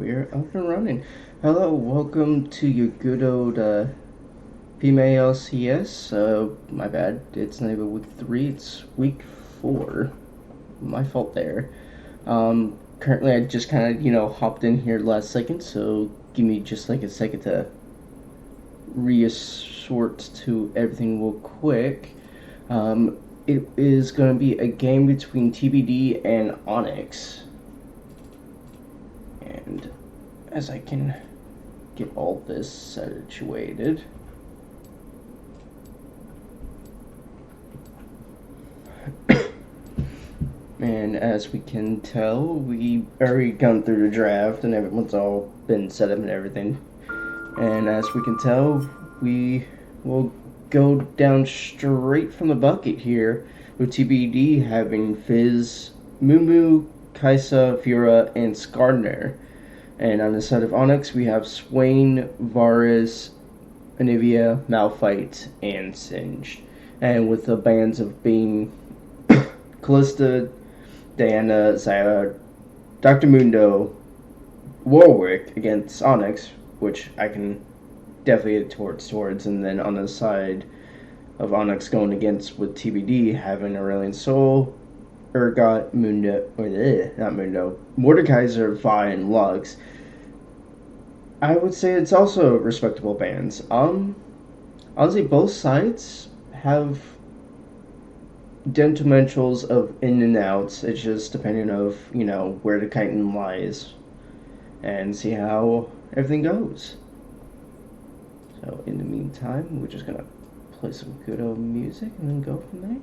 we're up and running. Hello, welcome to your good old PMALCS. My bad, it's not even week 3, it's week 4. My fault there. Currently, I just kind of, hopped in here last second, so give me just like a second to reassort to everything real quick. It is going to be a game between TBD and ONYX. And as I can get all this situated. And as we can tell, we already gone through the draft and everyone's all been set up and everything. And as we can tell, we will go down straight from the bucket here with TBD having Fizz, Mumu, Kaisa, Fura, and Skarner. And on the side of ONYX, we have Swain, Varus, Anivia, Malphite, and Singed. And with the bans of being Callista, Diana, Zyra, Dr. Mundo, Warwick against ONYX, which I can definitely get towards, and then on the side of ONYX going against with TBD having Aurelion Sol, Urgot, Mundo, not Mundo, Mordekaiser, Vi, and Lux. I would say it's also respectable bands. Honestly, both sides have dimensionals of in and outs. It's just depending of where the chitin lies, and see how everything goes. So in the meantime, we're just gonna play some good old music and then go from there.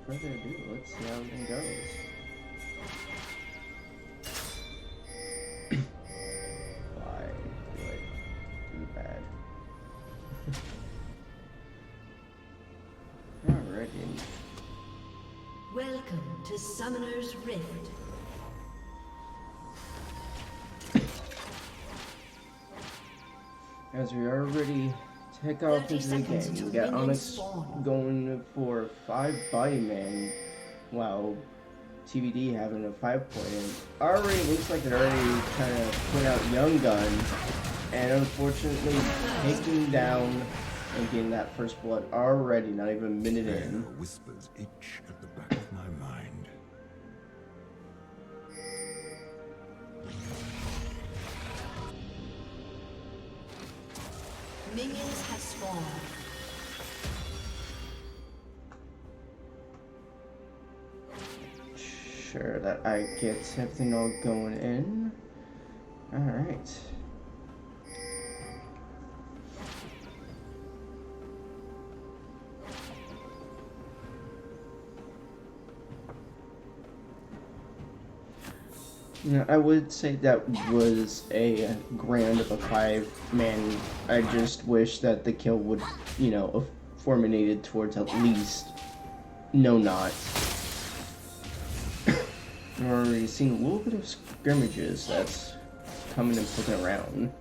further ado, let's see how everything goes. Why do I do bad? Alrighty. Welcome to Summoner's Rift. As we already take off into the game, we got ONYX going for 5 body man, while TBD having a 5 point. And already looks like they're already trying to put out Young Gun, and unfortunately taking down and getting that first blood already, not even a minute in. Whispers itch at the back of my mind. Minions have spawned. Sure that I get everything all going in. Alright. You know, I would say that was a grand of a 5-man. I just wish that the kill would, you know, have formulated towards at least no not. We're already seeing a little bit of scrimmages that's coming and poking around.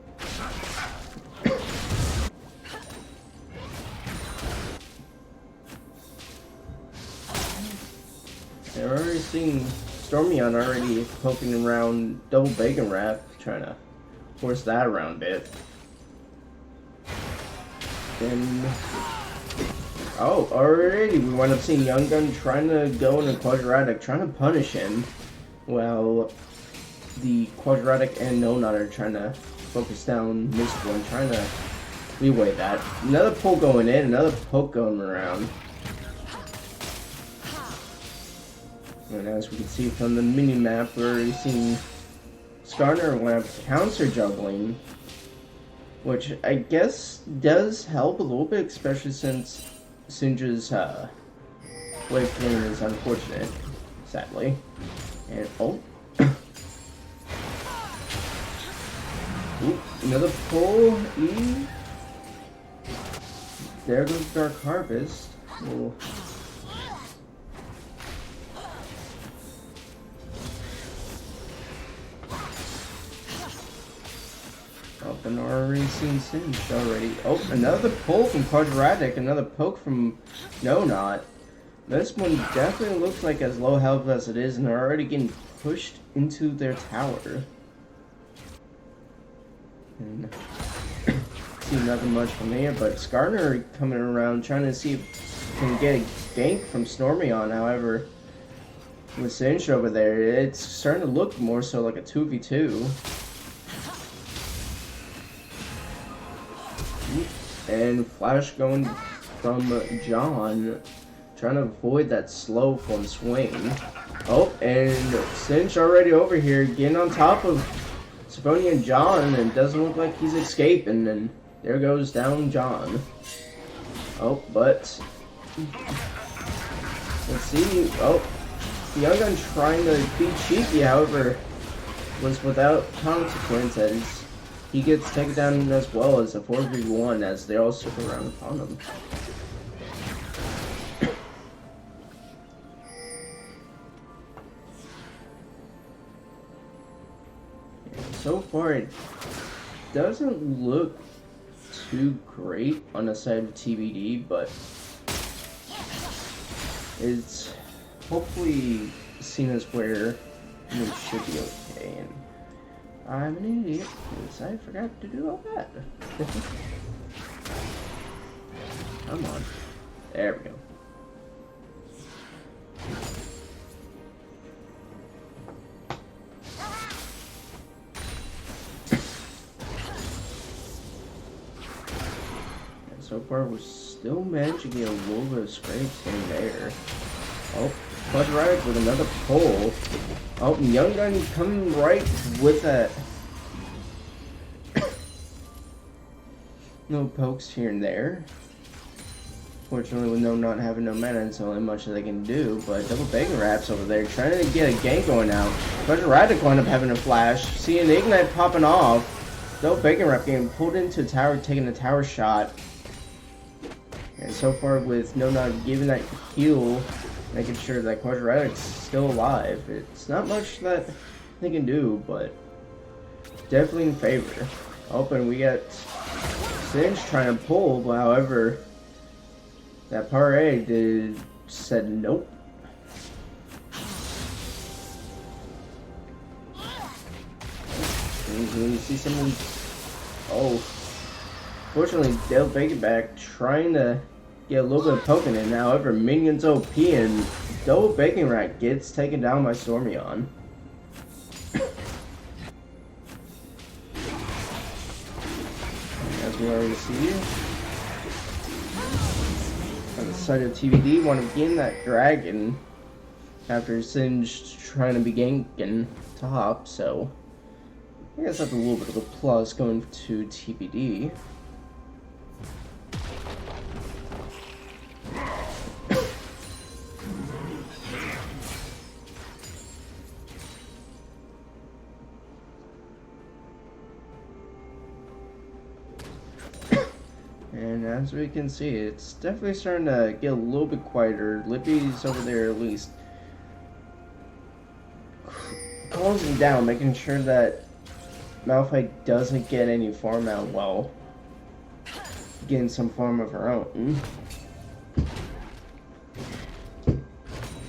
They're already seeing Stormyon already poking around double bacon wrap, trying to force that around a bit. Then, oh, already we wind up seeing Young Gun trying to go in a quadratic, trying to punish him, while the quadratic and No Nut are trying to focus down Mist One, trying to leeway that. Another pull going in, another poke going around. And as we can see from the mini-map, we're already seeing Skarner Lamp counter juggling, which I guess does help a little bit, especially since Sinja's wave clean is unfortunate, sadly. And oh, ooh, another pull. E. There goes Dark Harvest. Ooh. Oh, and already seen Singed already. Oh, another pull from Quadratic, another poke from No Not. This one definitely looks like as low health as it is, and they're already getting pushed into their tower. And see nothing much from here, but Skarner coming around trying to see if he can get a gank from Stormyon. However, with Singed over there, it's starting to look more so like a 2v2. And Flash going from John, trying to avoid that slow form swing. Oh, and Cinch already over here, getting on top of Savoni and John, and doesn't look like he's escaping, and there goes down John. Oh, but let's see. Oh, Young Gun trying to be cheeky, however, was without consequence as he gets taken down as well as a 4v1 as they all circle around upon him. So far, it doesn't look too great on the side of TBD, but it's hopefully seen as where it should be okay. And I'm an idiot because I forgot to do all that. Come on. There we go. And so far, we're still managing to get a little bit of scrapes in there. Oh, Quadratic with another pull. Oh, Young Gun coming right with that. No pokes here and there. Fortunately, with no not having no mana, it's only much that they can do. But double bacon wraps over there, trying to get a gank going out. But Radic will end up having a flash. Seeing the ignite popping off. Double bacon wrap getting pulled into a tower, taking a tower shot. And so far, with no not giving that heal, making sure that Quadradic's still alive. It's not much that they can do, but definitely in favor. Oh, and we got Singe trying to pull, but however, that Parade said nope. And you see someone. Oh, fortunately, Dale Bacon back trying to get a little bit of poking in. However, minions OP and Double Bacon Rat gets taken down by Stormion. As we already see, on the side of TBD, want to gain that dragon after Singe trying to be ganking top, so I guess that's a little bit of a plus going to TBD. And as we can see, it's definitely starting to get a little bit quieter. Lippy's over there at least closing down, making sure that Malphite doesn't get any farm out while getting some farm of her own. And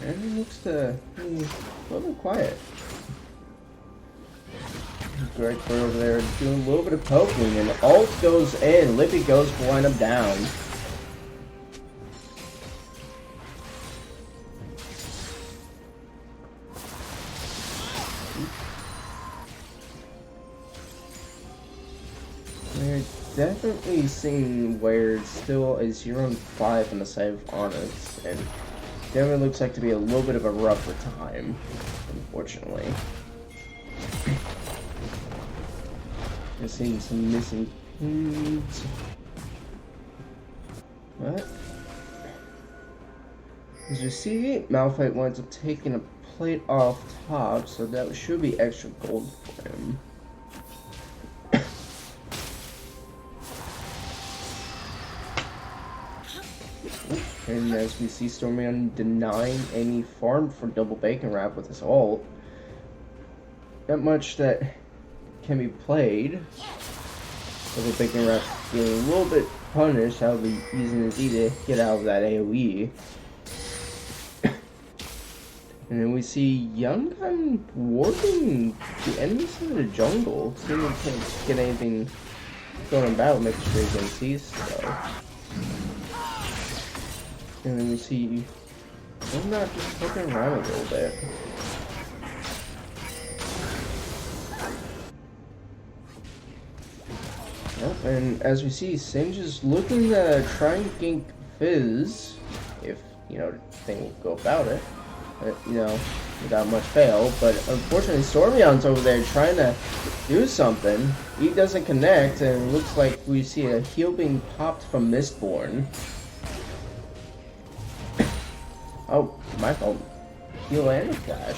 it looks to be a little bit quiet. Greg over there doing a little bit of poking, and ult goes in. Lippy goes to wind up down. We're definitely seeing where it's still a 0-5 on the side of ONYX, and definitely looks like to be a little bit of a rougher time, unfortunately. We're seeing some missing pins. What? As you see, Malphite winds up taking a plate off top, so that should be extra gold for him. And as we see Stormion denying any farm for double bacon wrap with his ult. Not much that can be played. Double bacon wrap getting a little bit punished, however using his E to get out of that AoE. And then we see Young Gun warding the enemies into the jungle. Seeing if he can't get anything going about, making sure he can see stuff. And then we see I'm not just poking around a little bit. Yep, and as we see, Singe is looking to try and gank Fizz, if, you know, the thing will go about it. You know, without much fail, but unfortunately Stormion's over there trying to do something. He doesn't connect, and it looks like we see a heal being popped from Mistborn. Oh, my fault. Heal and a flash.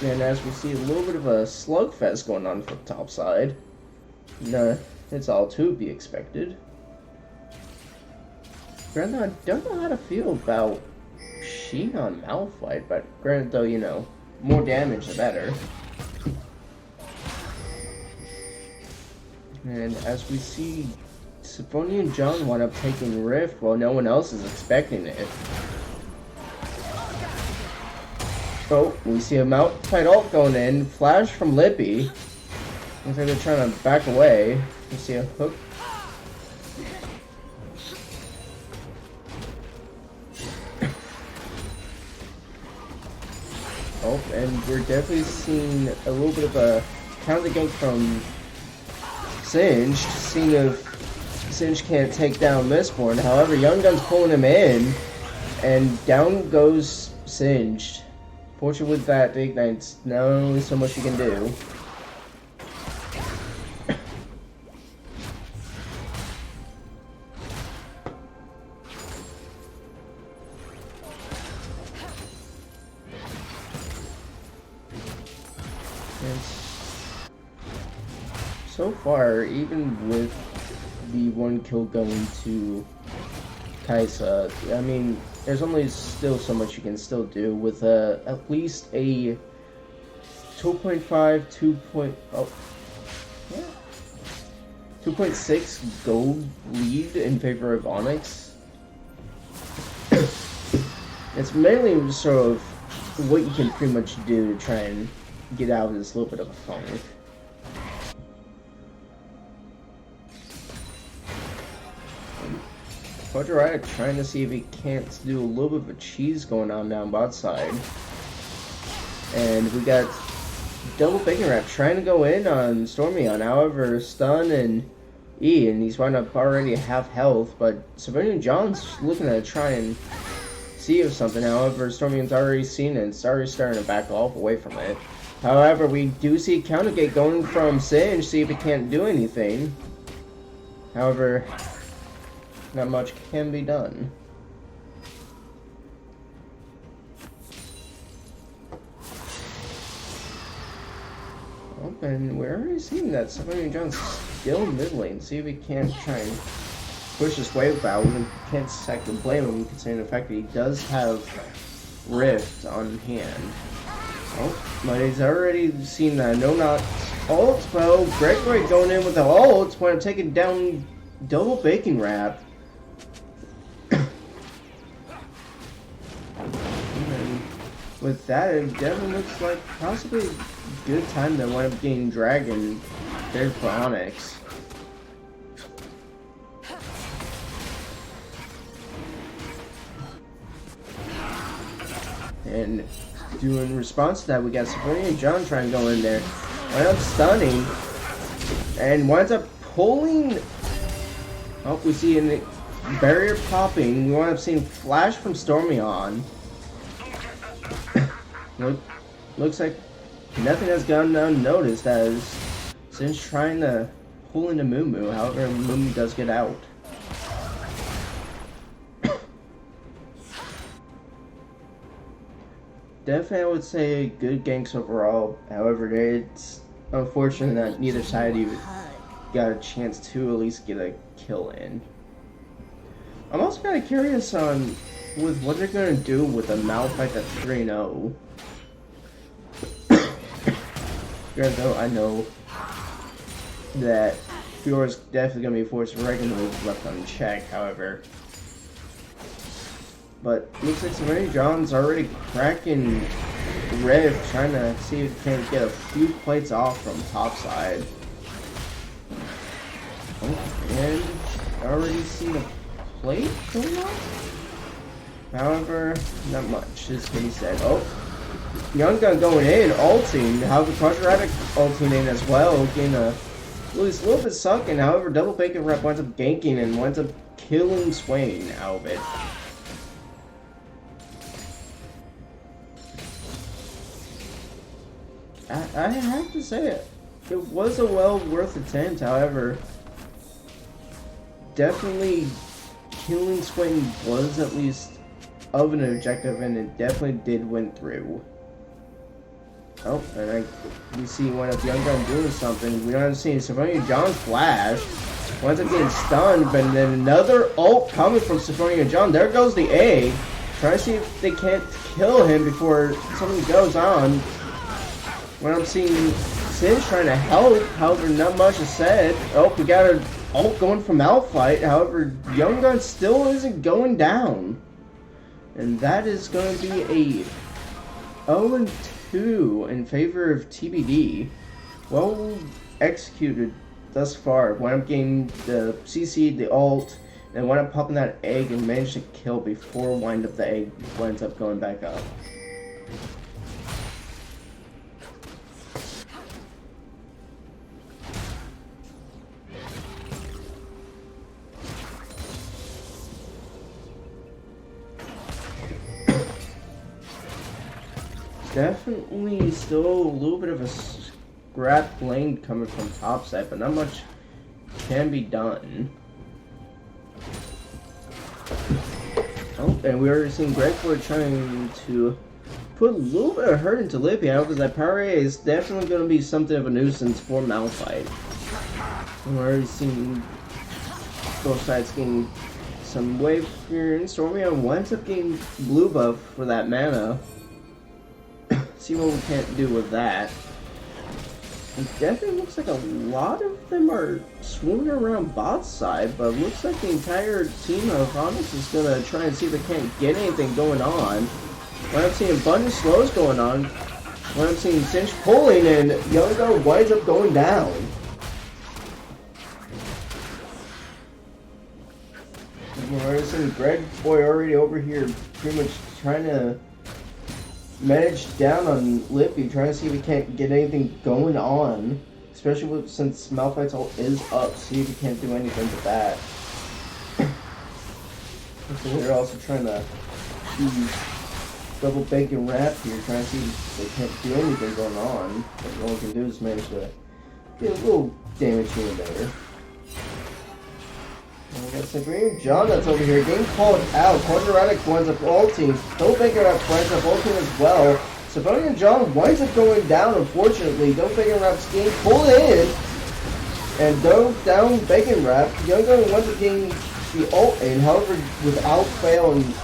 And as we see a little bit of a slugfest going on from the top side. No, it's all to be expected. Granted, I don't know how to feel about Sheen on Malphite, but granted though, you know, more damage the better. And as we see, Symphonia and John wind up taking Rift while no one else is expecting it. Oh, we see a Malphite ult going in, flash from Lippy. Looks like they're trying to back away. We see a hook. Oh, and we're definitely seeing a little bit of a counter gank from Singe, seeing if Singe can't take down Mistborn. However, Young Gun's pulling him in, and down goes Singed. Fortunately with that, the Ignite's not only so much you can do. so far, even with the one kill going to Kaisa, I mean, there's only still so much you can still do with at least a 2.5, 2.6 gold lead in favor of ONYX. It's mainly just sort of what you can pretty much do to try and get out of this little bit of a funk. Quadratic trying to see if he can't do a little bit of a cheese going on down bot side. And we got double bacon wrap trying to go in on Stormy on, however, stun and E, and he's wound up already half health, but Civilian John's looking to try and see if something, however, Stormion's already seen it and it's already starting to back off away from it. However, we do see Countergate going from Singe, see if he can't do anything. However, not much can be done. Oh, and we're already seeing that Civilian John's still mid lane. See if he can't try and push his wave out. We can't exactly blame him considering the fact that he does have Rift on hand. Oh, but he's already seen that no not ult. Well, Gregory going in with the ult when I'm taking down double bacon wrap. With that, it definitely looks like possibly a good time to wind up getting Dragon there for ONYX. And in response to that, we got Sabrina and John trying to go in there. Wind up stunning. And winds up pulling. Oh, we see a barrier popping. We wind up seeing flash from Stormy on. Looks like nothing has gone unnoticed as Sin's trying to pull into Moo. However, Moo does get out. Definitely, I would say good ganks overall. However, it's unfortunate that neither side even got a chance to at least get a kill in. I'm also kind of curious on with what they're going to do with a Malphite at 3-0. Though I know that Fiora's definitely going to be forced regularly left unchecked, however. But looks like Sabrina John's already cracking Rift, trying to see if he can get a few plates off from topside. Oh, and already seen a plate going on? However, not much is what he said. Oh, Young Gun going in, ulting. However, Quadratic ulting in as well, getting a little bit sucking. However, double bacon wrap winds up ganking and winds up killing Swain out of it. I have to say it was a well worth attempt. However, definitely killing Swain was at least of an objective, and it definitely did win through. Oh, and we see one of Young Gun doing something. We don't see Sabrina John's flash. Winds up getting stunned, but then another ult coming from Sabrina John. There goes the A. Trying to see if they can't kill him before something goes on. When I'm seeing Singe trying to help, however, not much is said. Oh, we got an ult going from Malphite. However, Young Gun still isn't going down. And that is going to be a 0-2 in favor of TBD. Well executed thus far. Wound up getting the CC, the ult, and wound up popping that egg and managed to kill before wind up the egg winds up going back up. Definitely still a little bit of a scrap lane coming from topside, but not much can be done. Oh, and we already seen Gregford trying to put a little bit of hurt into Lippy. However, that Parry is definitely going to be something of a nuisance for Malphite. We've already seen both sides getting some wave here, and Stormion winds up getting blue buff for that mana. See what we can't do with that. It definitely looks like a lot of them are swimming around bot side, but it looks like the entire team of ONYX is gonna try and see if they can't get anything going on. When I'm seeing a bunch of slows going on, when I'm seeing Cinch pulling, and Youngo winds up going down. We're already seeing Greg Boy already over here pretty much trying to manage down on Lippy, trying to see if we can't get anything going on. Especially since Malphite's ult is up, see if we can't do anything with that. So they're also trying to do double bacon wrap here, trying to see if they can't do anything going on. But all we can do is manage to get a little damage here and there. That's a green John that's over here getting called out. Quadratic winds up ulting. Double bacon wrap winds up ulting as well. Savonian John winds up going down, unfortunately. Double bacon wrap's getting pulled in. And down bacon wrap. Young Gun winds up getting the ult in, however, without fail, and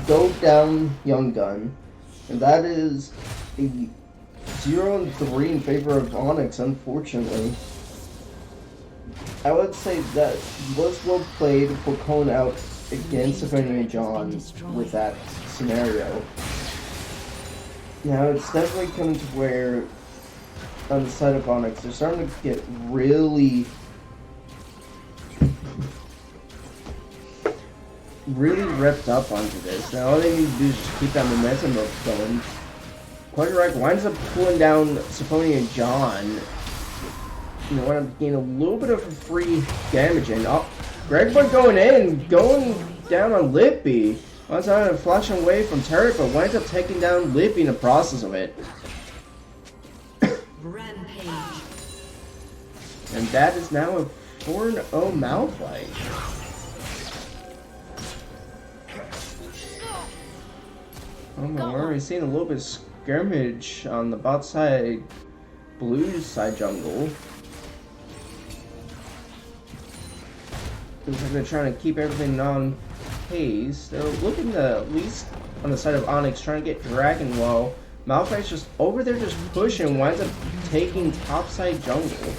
go down Young Gun. And that is a 0-3 in favor of ONYX, unfortunately. I would say that was well played for calling out against Savonian John with that scenario. Now it's definitely coming to where on the side of ONYX they're starting to get really revved up onto this. Now all they need to do is just keep that momentum up going. Quadratic winds up pulling down Savonian John. You know, I'm getting a little bit of a free damage in. Oh, Gregboy going in, going down on Lippy. Once on flashing away from turret, but winds up taking down Lippy in the process of it. Rampage. And that is now a 4-0 Malphite. Oh my word, we're seeing a little bit of skirmish on the bot side, blue side jungle. Looks like they're trying to keep everything on pace. They're looking to, at least on the side of ONYX, trying to get Dragon while Malphite's just over there just pushing, winds up taking topside jungle.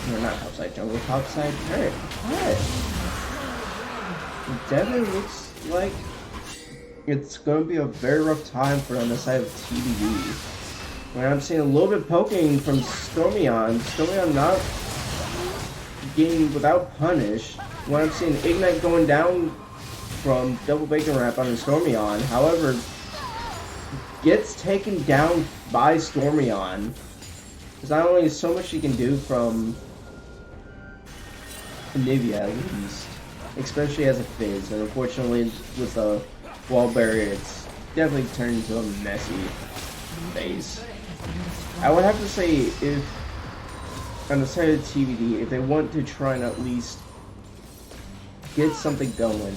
No, not topside jungle, topside turret. What? It definitely looks like it's going to be a very rough time for on the side of TBD. When I'm seeing a little bit poking from Stormion. Stormion not getting without punish. When I'm seeing Ignite going down from double bacon wrap on Stormion, however, gets taken down by Stormion. There's not only so much you can do from Nivea at least, especially as a Fizz, and unfortunately with the wall barrier, it's definitely turned into a messy phase. I would have to say, if on the side of TBD, if they want to try and at least get something going,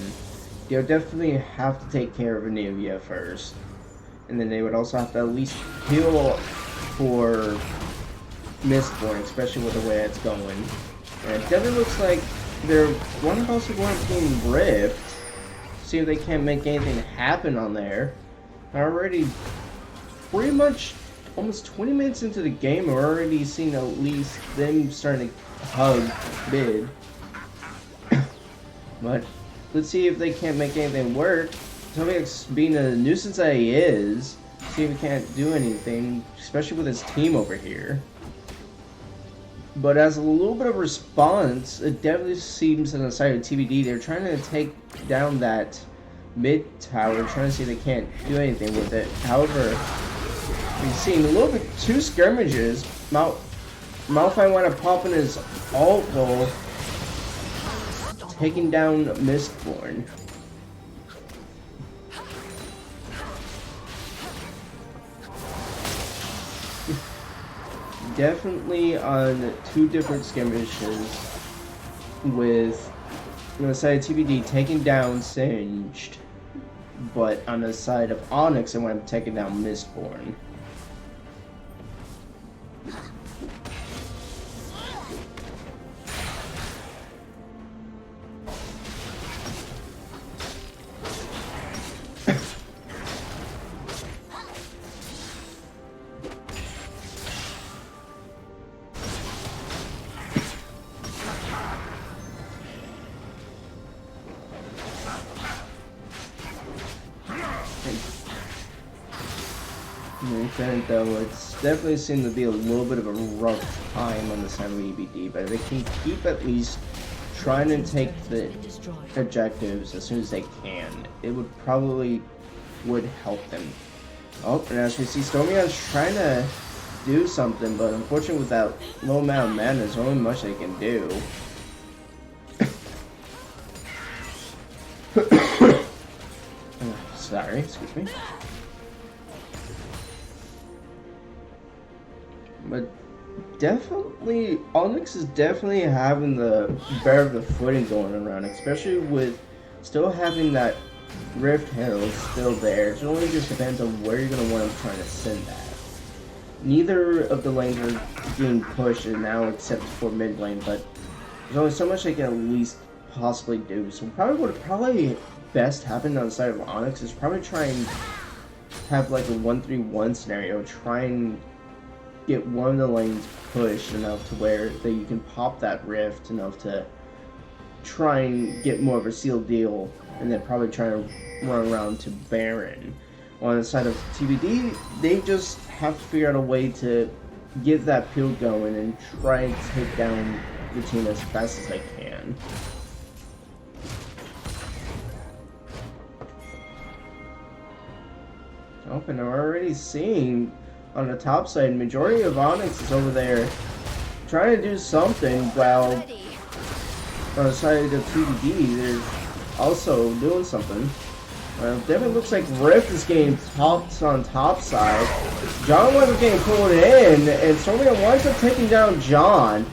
they'll definitely have to take care of Anivia first. And then they would also have to at least heal for Mistborn, especially with the way it's going. And it definitely looks like they're one of also going to Team Rift. See if they can't make anything happen on there. Already pretty much almost 20 minutes into the game, we're already seeing at least them starting to hug mid. But let's see if they can't make anything work. Tobyx, being a nuisance that he is, see if he can't do anything, especially with his team over here. But as a little bit of response, it definitely seems on the side of TBD, they're trying to take down that mid tower, trying to see if they can't do anything with it. However, we've seen a little bit two skirmishes. Malphite went up popping his ult goal, taking down Mistborn. Definitely on two different skirmishes, with on the side of TBD taking down Singed, but on the side of ONYX, it went up taking down Mistborn. extent, though, it's definitely seemed to be a little bit of a rough time on the side of EBD, but if they can keep at least trying to take the objectives as soon as they can, it would probably help them. Oh, and as we see, Stormion's trying to do something, but unfortunately with that low amount of mana, there's only much they can do. Sorry, excuse me. But definitely, ONYX is definitely having the better of the footing going around, especially with still having that Rift Hill still there. It only just depends on where you're going to want to try to send that. Neither of the lanes are being pushed now except for mid lane, but there's only so much they can at least possibly do. So probably what probably best happened on the side of ONYX is probably try and have like a 1-3-1 scenario. Try and get one of the lanes pushed enough to where that you can pop that rift enough to try and get more of a sealed deal, and then probably try to run around to Baron. On the side of TBD, they just have to figure out a way to get that peel going and try and take down the team as fast as they can. Oh, and I'm already seeing on the top side, majority of ONYX is over there trying to do something, while on the side of TBD, they're also doing something. Definitely looks like Rift is getting topped on top side. John winds up getting pulled in, and Stormion winds up taking down John.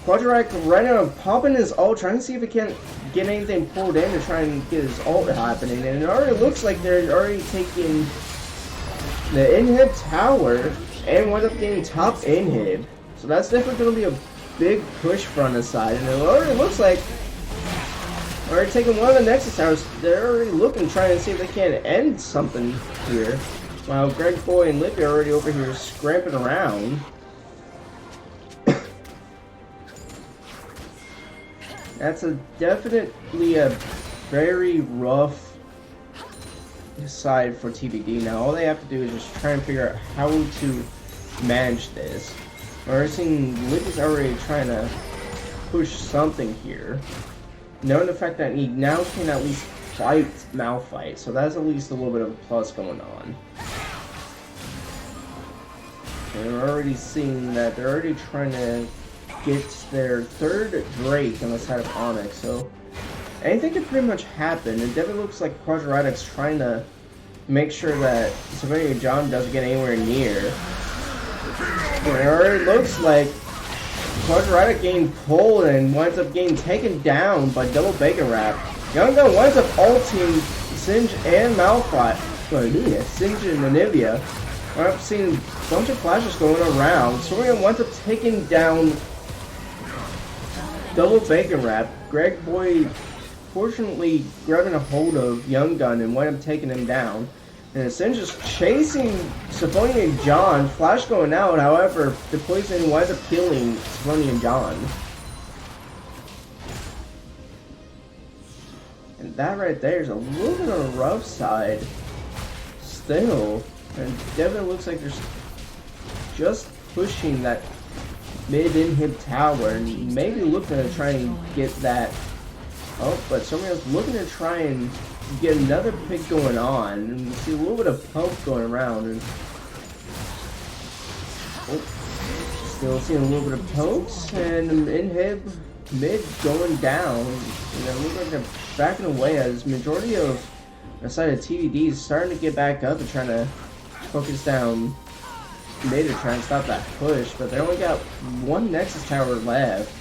Quadratic right now popping his ult, trying to see if he can get anything pulled in to try and get his ult happening, and it already looks like they're already taking the inhib tower and wind up getting top inhib. So that's definitely going to be a big push from the side, and it already looks like already taking one of the Nexus towers. They're already looking, trying to see if they can end something here. While Greg Boy and Lippy are already over here scrapping around. That's definitely a very rough side for TBD. Now all they have to do is just try and figure out how to manage this. We're seeing Lippy's already trying to push something here. Knowing the fact that he now can at least fight Malphite, so that's at least a little bit of a plus going on. And we're already seeing that they're already trying to get their third Drake on the side of ONYX, so anything can pretty much happen. It definitely looks like Quadratic's trying to make sure that Savannah John doesn't get anywhere near. And it already looks like Quadratic getting pulled and winds up getting taken down by double bacon wrap. Young Gun winds up ulting Singe and Malphite. Well, yeah, Singe and Anivia. I've seen a bunch of flashes going around. Sorian winds up taking down double bacon wrap. Greg Boy fortunately grabbing a hold of Young Gun and wind up taking him down. And Singe is chasing Symphonia and John. Flash going out, however, the poison winds up killing Symphonia and John. And that right there is a little bit on the rough side still. And definitely looks like there's just pushing that mid-inhib tower and maybe looking to try and get that. Oh, but somebody else looking to try and get another pick going on, and you see a little bit of pump going around, and still seeing a little bit of pokes, and inhib mid going down, and it looks like they're backing away as majority of the side of TBD is starting to get back up and trying to focus down mid to try and stop that push, but they only got one Nexus tower left,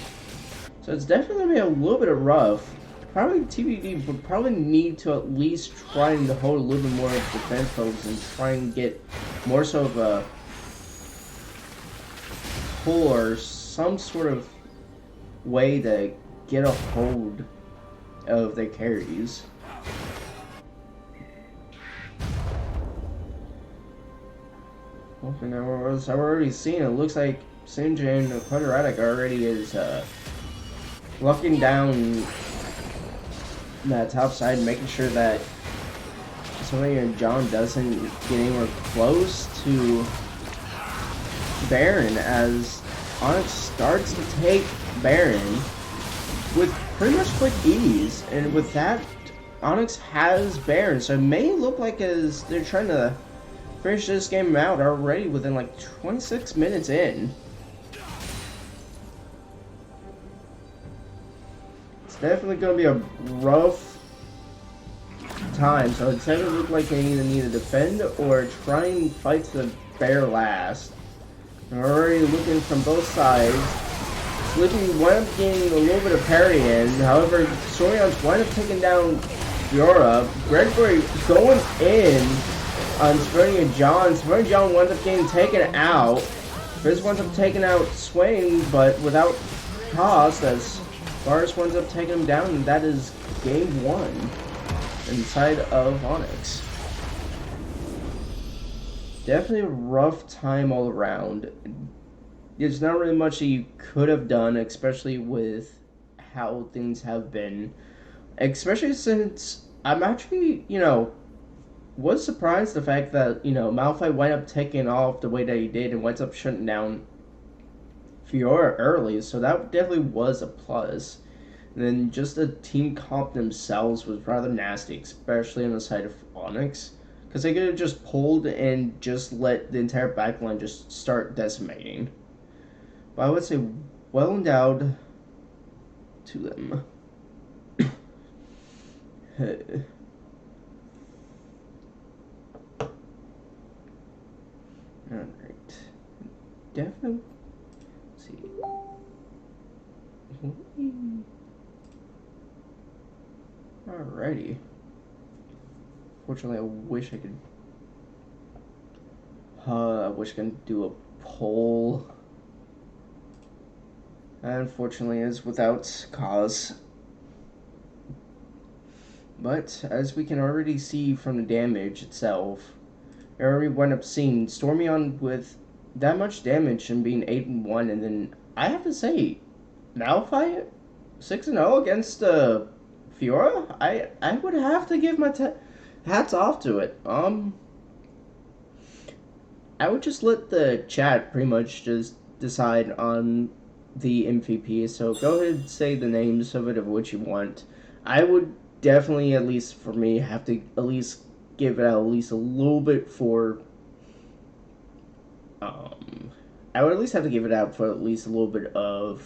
so it's definitely gonna be a little bit of rough. Probably TBD would probably need to at least try and hold a little bit more of defense focus and try and get more so of a pull or some sort of way to get a hold of their carries. Okay, now we're already seeing it. Looks like Singe and Quadratic already is locking down that top side, making sure that somebody and John doesn't get anywhere close to Baron as Onyx starts to take Baron with pretty much quick ease, and with that, Onyx has Baron, so it may look like as they're trying to finish this game out already within like 26 minutes in. It's definitely going to be a rough time, so it's going to look like they either need to defend or try and fight to the bare last. They're already looking from both sides. Sleeping wound up getting a little bit of parry in, however, Sorion's wound up taking down Fiora. Gregory going in on Sperny and John. Sperny and John winds up getting taken out. Fizz winds up taking out Swain, but without cost, as Varus winds up taking him down, and that is game 1 inside of ONYX. Definitely a rough time all around. There's not really much you could have done, especially with how things have been. Especially since I'm actually, was surprised the fact that, Malphite went up taking off the way that he did and went up shutting down Fiora early, so that definitely was a plus. And then just the team comp themselves was rather nasty, especially on the side of ONYX. Because they could have just pulled and just let the entire backline just start decimating. But I would say well endowed to them. Alright. Definitely. Let's see. Alrighty. Fortunately, I wish I could. I wish I could do a poll. Unfortunately, is without cause. But as we can already see from the damage itself, I already went up seeing Stormion with that much damage and being 8-1, and then I have to say, Malphite 6-0 against Fiora. I would have to give my hats off to it. I would just let the chat pretty much just decide on the MVP. So go ahead and say the names of it of which you want. I would definitely, at least for me, have to at least give it at least a little bit for. I would at least have to give it out for at least a little bit of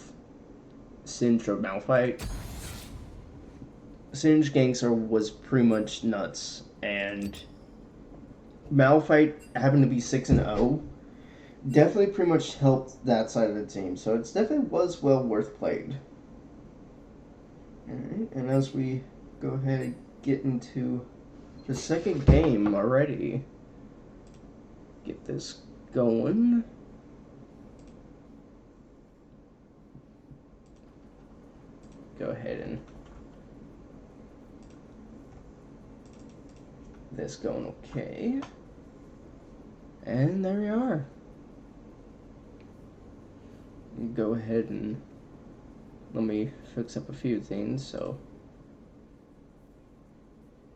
Singe or Malphite. Singe Gangster was pretty much nuts, and Malphite having to be 6-0 definitely pretty much helped that side of the team. So it definitely was well worth played. Alright, and as we go ahead and get into the second game already, get this going. Go ahead and this going okay. And there we are. Go ahead and let me fix up a few things, so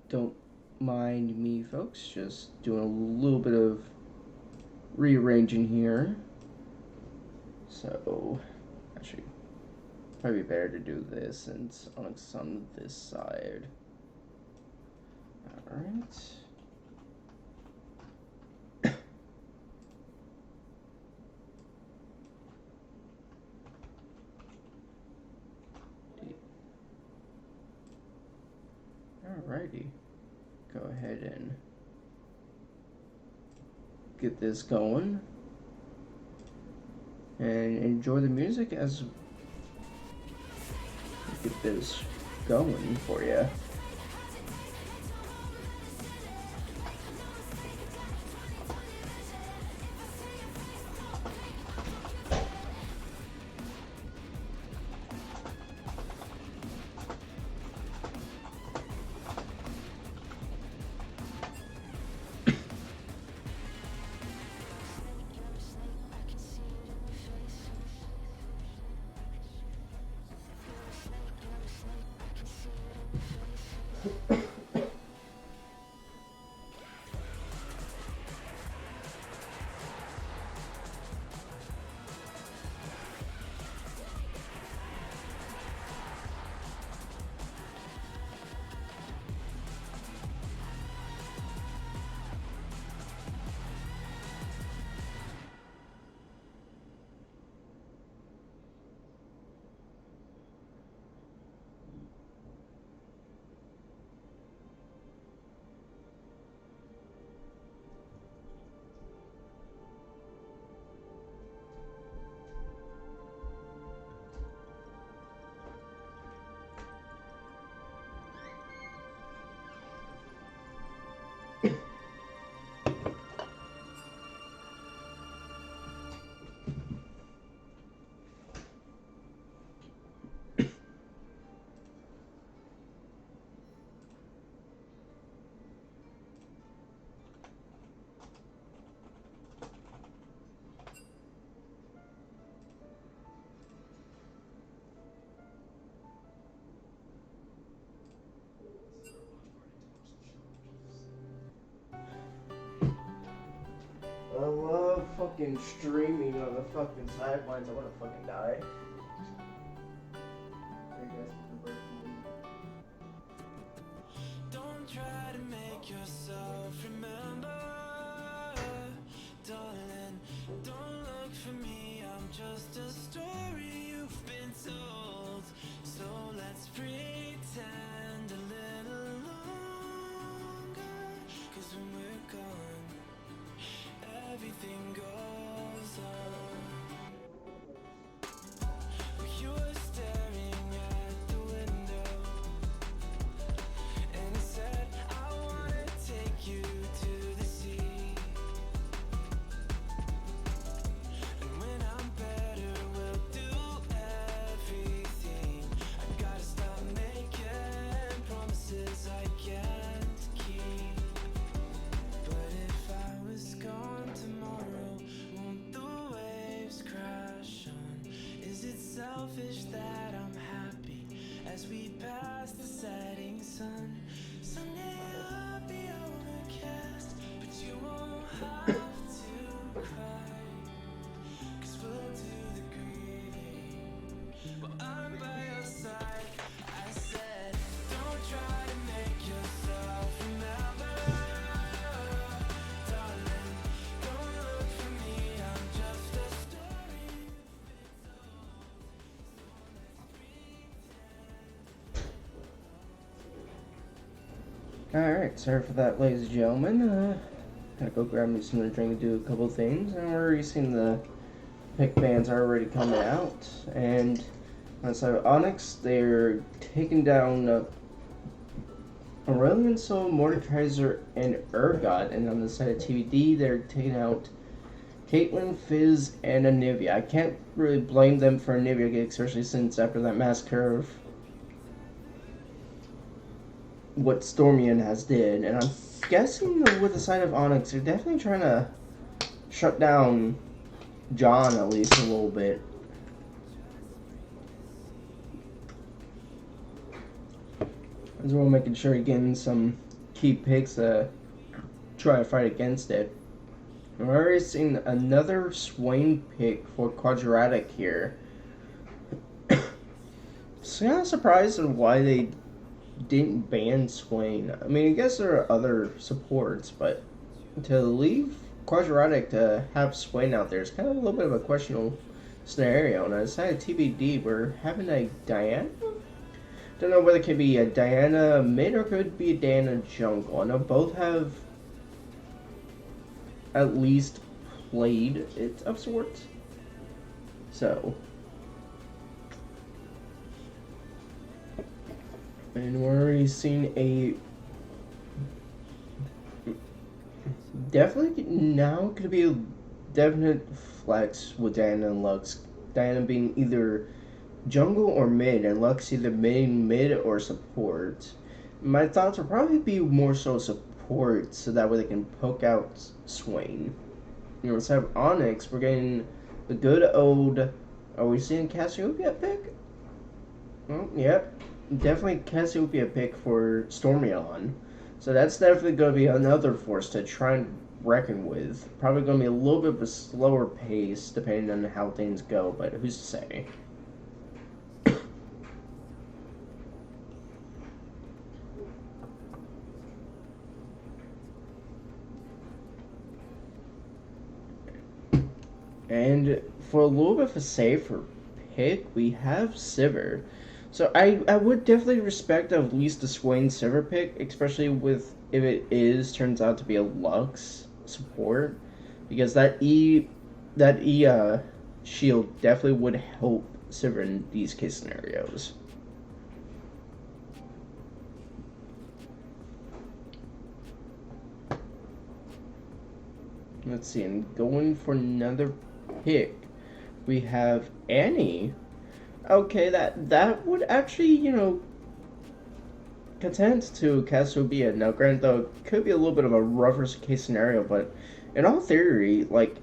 don't mind me, folks. Just doing a little bit of rearranging here. So actually probably better to do this since ONYX on this side. Alright. Alrighty. Go ahead and get this going. And enjoy the music as we get this going for you. fucking streaming on the fucking sidelines. I wanna fucking die. Don't try to make yourself remember, darling. Don't look for me, I'm just a story you've been told. So let's pretend a little longer, 'cause when we're gone, everything goes on. You were staring at the window, and I said, I wanna take you to the sea. And when I'm better, we'll do everything. I gotta stop making promises I can't keep. But if I was gone tomorrow, won't the waves crash on? Is it selfish that I'm happy as we pass the setting sun? Someday I'll be overcast, but you won't have to cry, 'cause we'll do the grieving while I'm by your side. I said, don't try to make yourself remember, darling. Don't look for me, I'm just a story you've been told. Alright, sorry for that, ladies and gentlemen. Gotta go grab me some to drink and do a couple things. And we're already seeing the pick bands are already coming out. And on the side of ONYX, they're taking down Aurelian Soul, Mordekaiser, and Urgot. And on the side of TBD, they're taking out Caitlyn, Fizz, and Anivia. I can't really blame them for Anivia, especially since after that massacre of what Stormian has did. And I'm guessing that with the side of ONYX, they're definitely trying to shut down John at least a little bit. As well, making sure you're getting some key picks to try to fight against it. We're already seeing another Swain pick for Quadratic here. So kind of surprised on why they didn't ban Swain. I mean, I guess there are other supports, but to leave Quadratic to have Swain out there is kind of a little bit of a questionable scenario. And on the side of TBD, we're having a Diana? Don't know whether it could be a Diana mid or could be a Diana jungle. I know both have at least played it of sorts. So. And we're already seeing a definitely now could be a definite flex with Diana and Lux. Diana being either jungle or mid, and Lux either mid or support. My thoughts would probably be more so support, so that way they can poke out Swain. You know, instead of ONYX, we're getting the good old. Are we seeing Cassiopeia pick? Oh, yep. Definitely Cassiopeia pick for Stormion. So that's definitely going to be another force to try and reckon with. Probably going to be a little bit of a slower pace depending on how things go, but who's to say? And for a little bit of a safer pick, we have Sivir. So I would definitely respect at least the Swain Sivir pick, especially with if it turns out to be a Lux support, because that E shield definitely would help Sivir in these case scenarios. Let's see, and going for another pick, we have Annie. Okay, that would actually, you know, contend to Cassiopeia. Now, granted, though, it could be a little bit of a rougher case scenario, but in all theory, like,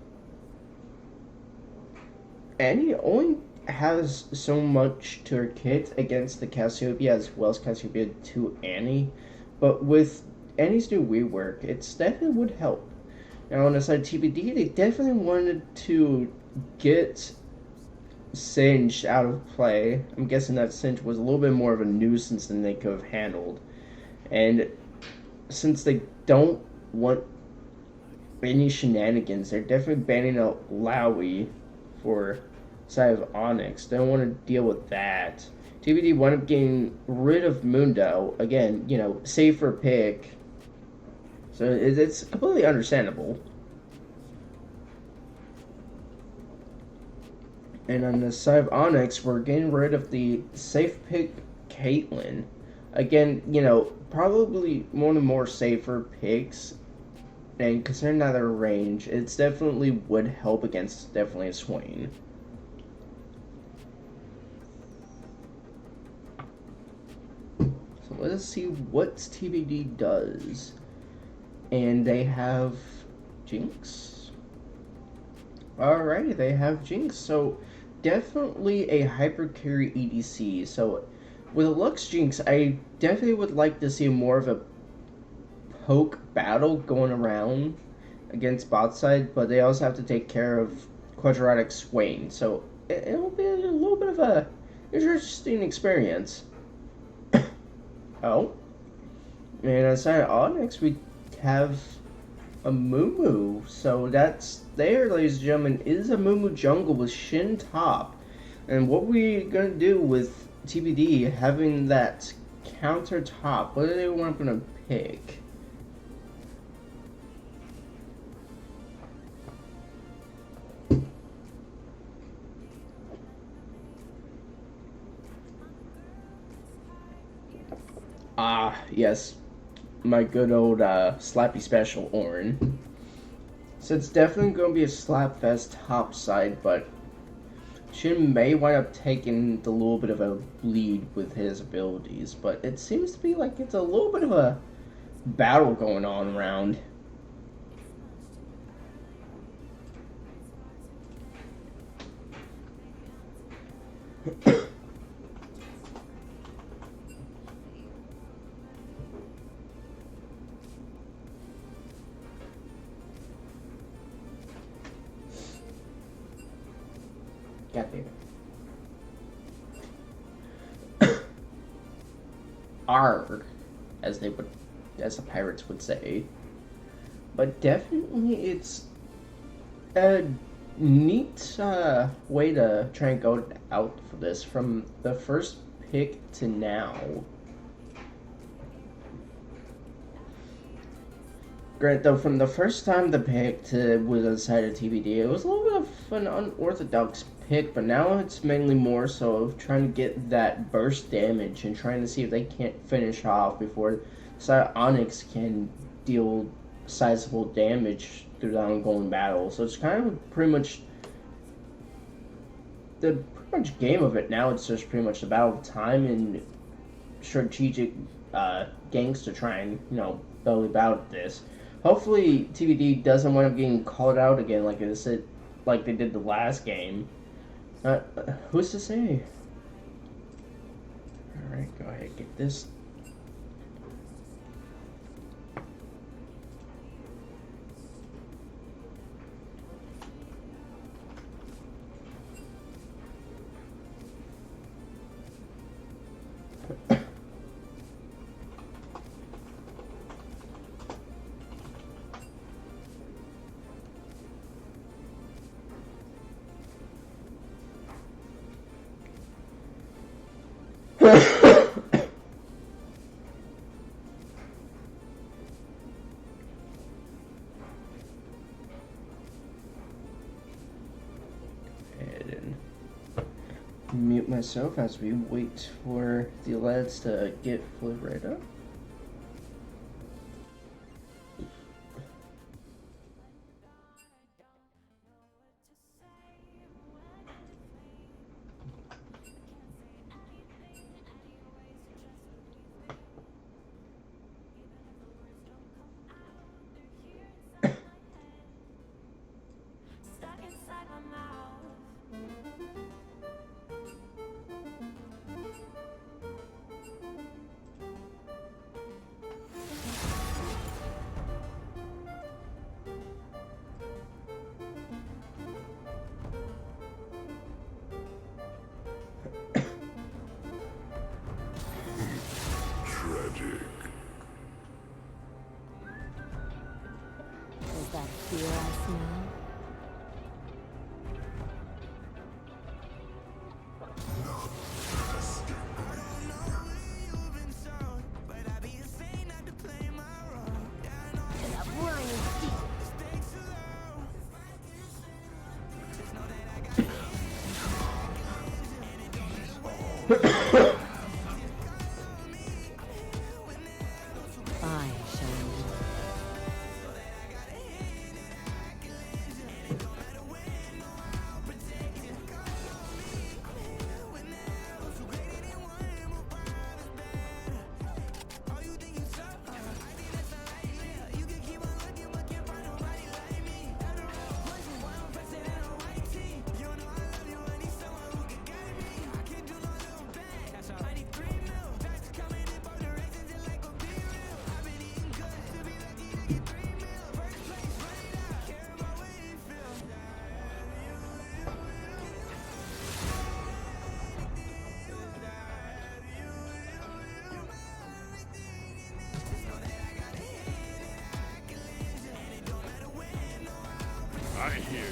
Annie only has so much to her kit against the Cassiopeia as well as Cassiopeia to Annie, but with Annie's new rework, it definitely would help. Now on the side of TBD, they definitely wanted to get Singe out of play. I'm guessing that Singe was a little bit more of a nuisance than they could have handled. And since they don't want any shenanigans, they're definitely banning out Lowy for side of ONYX. They don't want to deal with that. TBD wound up getting rid of Mundo. Again, safer pick. So it's completely understandable. And on the side of ONYX, we're getting rid of the safe pick Caitlyn. Again, probably one of the more safer picks. And considering that their range, it's definitely would help against definitely a Swain. So let's see what TBD does. And they have Jinx. Alrighty, they have Jinx. So definitely a hyper carry EDC. So with a Lux Jinx, I definitely would like to see more of a poke battle going around against bot side, but they also have to take care of Quadratic Swain. So it'll be a little bit of a interesting experience. Oh. And aside of ONYX, we have a Mumu. So that's there, ladies and gentlemen, is a Mumu jungle with Shin top. And what we're gonna do with TBD having that counter top, what are they gonna pick? Ah, yes. My good old Slappy Special Orin. So it's definitely going to be a Slapfest top side, but Shin may wind up taking the little bit of a lead with his abilities, but it seems to be like it's a little bit of a battle going on around. God damn it. Arg, as the pirates would say. But definitely it's a neat way to try and go out for this from the first pick to now. Granted, though, from the first time the pick was decided TBD, it was a little bit of an unorthodox pick, but now it's mainly more so of trying to get that burst damage and trying to see if they can't finish off before ONYX can deal sizable damage through the ongoing battle. So it's kind of pretty much the game of it now. It's just pretty much the battle of time and strategic ganks to try and belly bout this. Hopefully TBD doesn't wind up getting called out again like they did the last game. Who's to say? Alright, go ahead, get this. Mute myself as we wait for the lads to get fully read up. I shall rule. I hear you.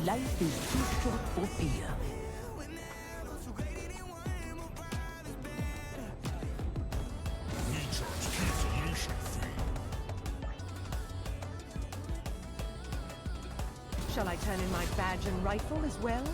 Life is too short for fear. Recharge keys initial free. Shall I turn in my badge and rifle as well?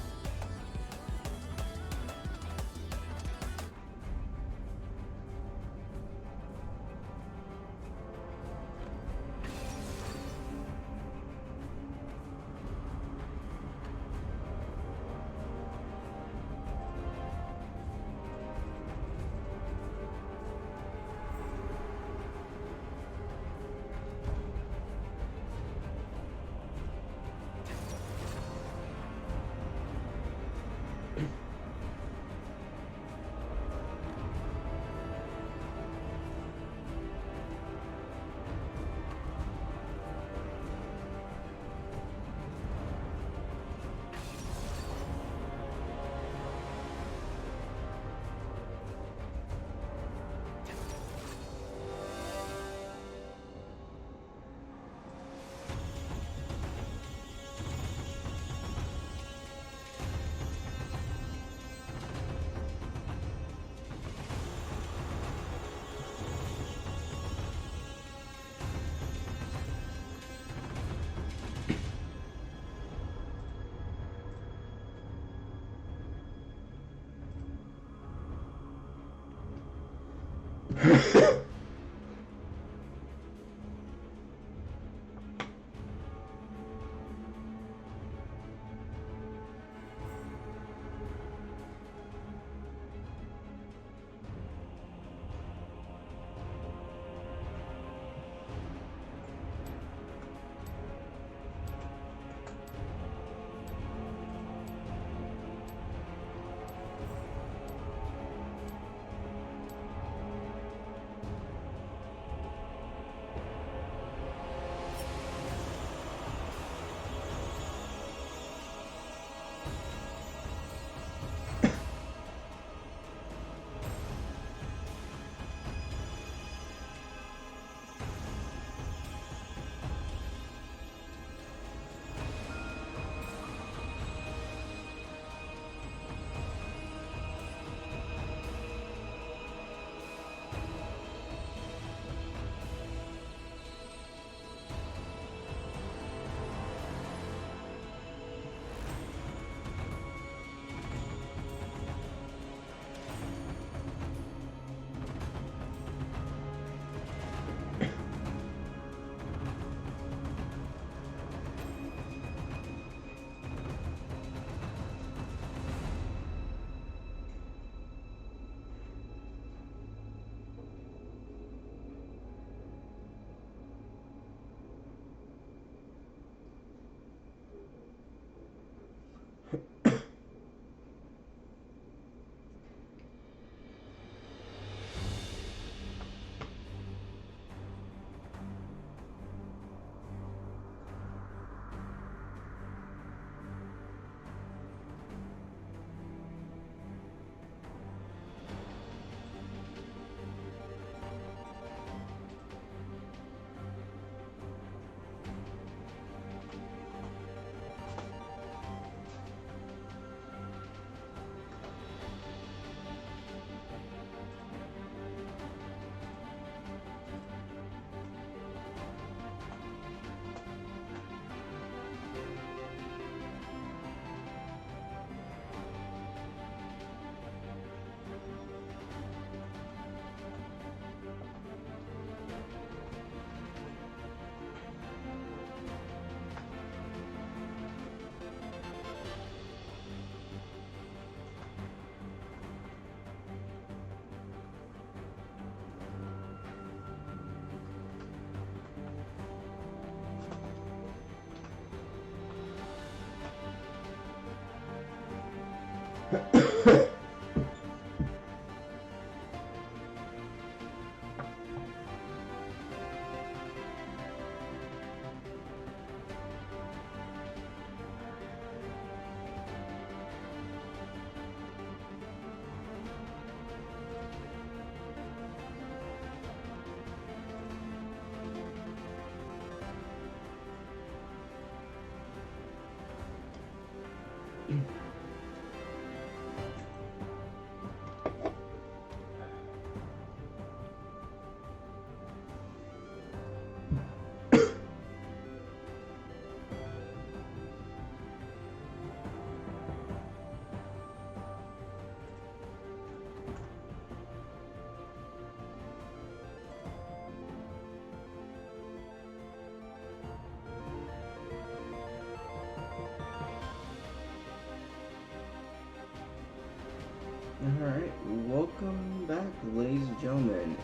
Alright, welcome back, ladies and gentlemen.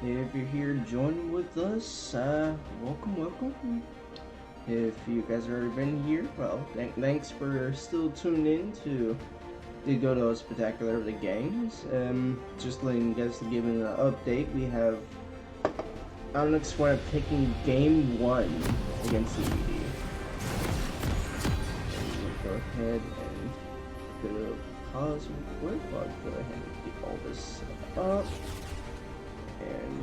If you're here joining with us, welcome. If you guys have already been here, well, thanks for still tuning in to go to Spectacular of the Games. Just letting you guys give an update. We have ONYX went up taking game 1 against TBD. We'll go ahead and go to pause real quick. I'll go ahead and get all this up. And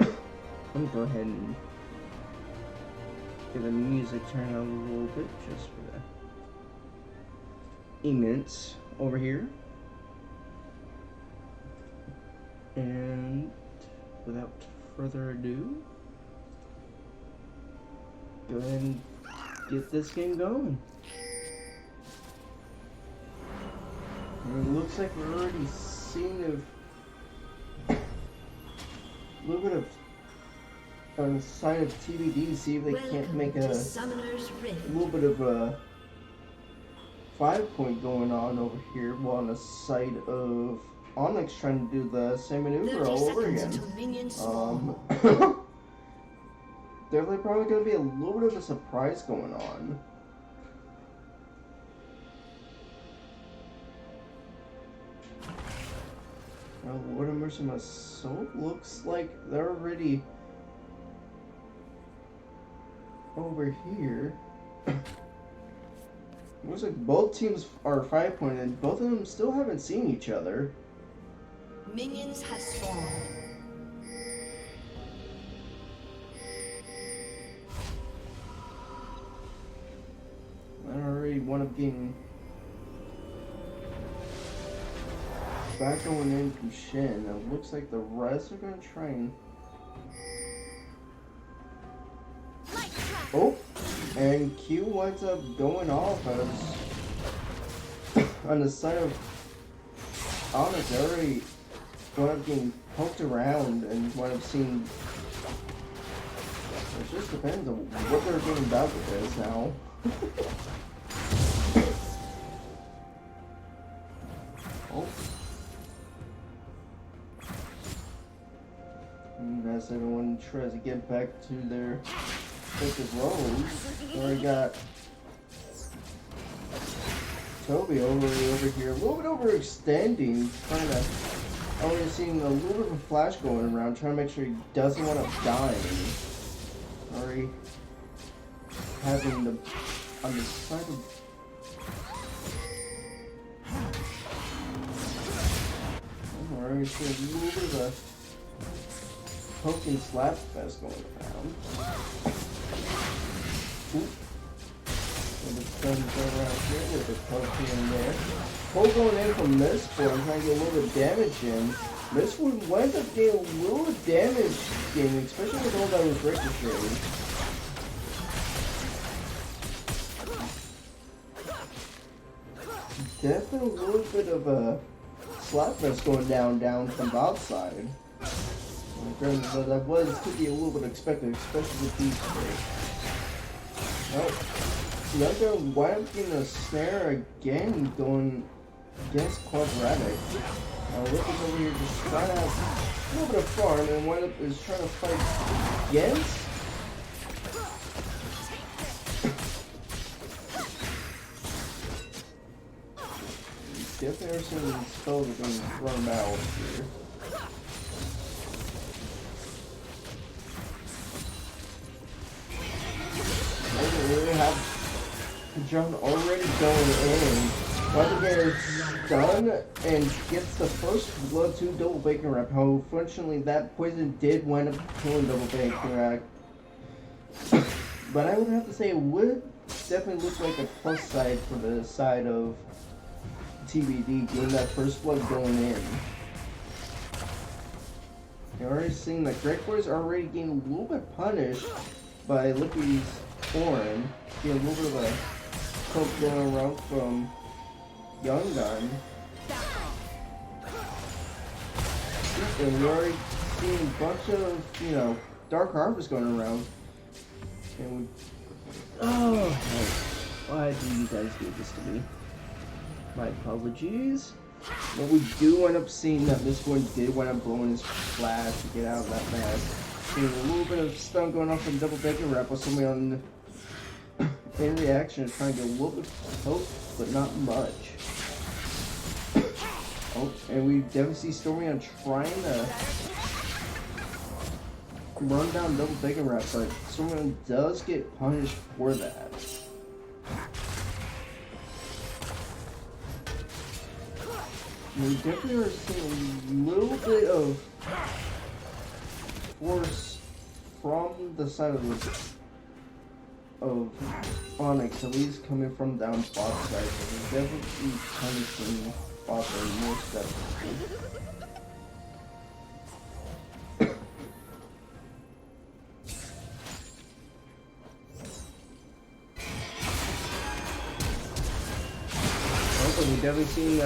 I'm gonna go ahead and get the music turned on a little bit just for the immense over here. And without further ado, go ahead and get this game going. And it looks like we're already seeing a little bit of on the side of TBD, see if they can't make a little bit of a 5-point going on over here, while on the side of ONYX trying to do the same maneuver all over again. Definitely probably going to be a little bit of a surprise going on. Well, Lord of Mercy, my soul looks like they're already over here. Looks like both teams are 5-point and both of them still haven't seen each other. Minions have spawned. I already one of getting back going in from Shin. It looks like the rest are gonna try and and Q winds up going off as on the side of ONYX already wound up getting poked around and wound up seeing. It just depends on what they're getting about with this now. And as everyone tries to get back to their respective roles, we already got Toby over here, a little bit overextending, trying to. Already seeing a little bit of a flash going around, trying to make sure he doesn't want to die. Already having the on the side of. Already seeing a little bit of a poking slap fest going around. Oop. And the gun going around here with the poke in there. Cole going in from this one, trying to get a little bit of damage in. This one winds up getting a little bit of damage in, especially with all that was ricocheting. Definitely a little bit of a slap fest going down from the outside. But that was could be a little bit expected, especially with these three. Oh, now they're wind up getting a snare again going against Quadratic. Rick is over here just trying to have a little bit of fun and wind up is trying to fight against. Definitely are some spells are going to run out here. We really have John already going in. Once again, it's done and gets the first blood to double bacon wrap. How unfortunately that poison did wind up killing double bacon wrap. But I would have to say it would definitely looks like a plus side for the side of TBD, getting that first blood going in. You're already seeing that Greg Boy's already getting a little bit punished by Lippy's Horn. Getting a little bit of a poke going around from Young Gun. And we're already seeing a bunch of, you know, Dark Harvest going around. And we... Oh, why do you guys do this to me? My apologies. But we do end up seeing that this boy did wind up blowing his flash to get out of that mess. Seeing a little bit of stun going off from double bacon wrap with somebody on in reaction is trying to get a little bit of hope, but not much. Oh, and we definitely see Stormy on trying to run down double bacon wrap, but Stormy does get punished for that. We definitely are seeing a little bit of force from the side of ONYX, at least coming from down bot side. So we're definitely punishing bot side more steps. Also, we've definitely seen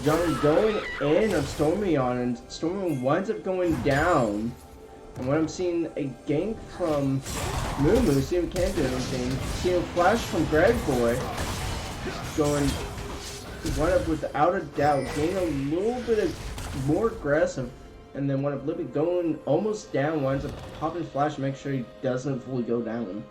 Young going in of Stormy on, and Stormy winds up going down. And when I'm seeing a gank from Moo, see if he can do anything. Seeing a flash from Greg Boy going one up without a doubt, getting a little bit of more aggressive, and then one up Libby going almost down, winds up popping flash to make sure he doesn't fully go down.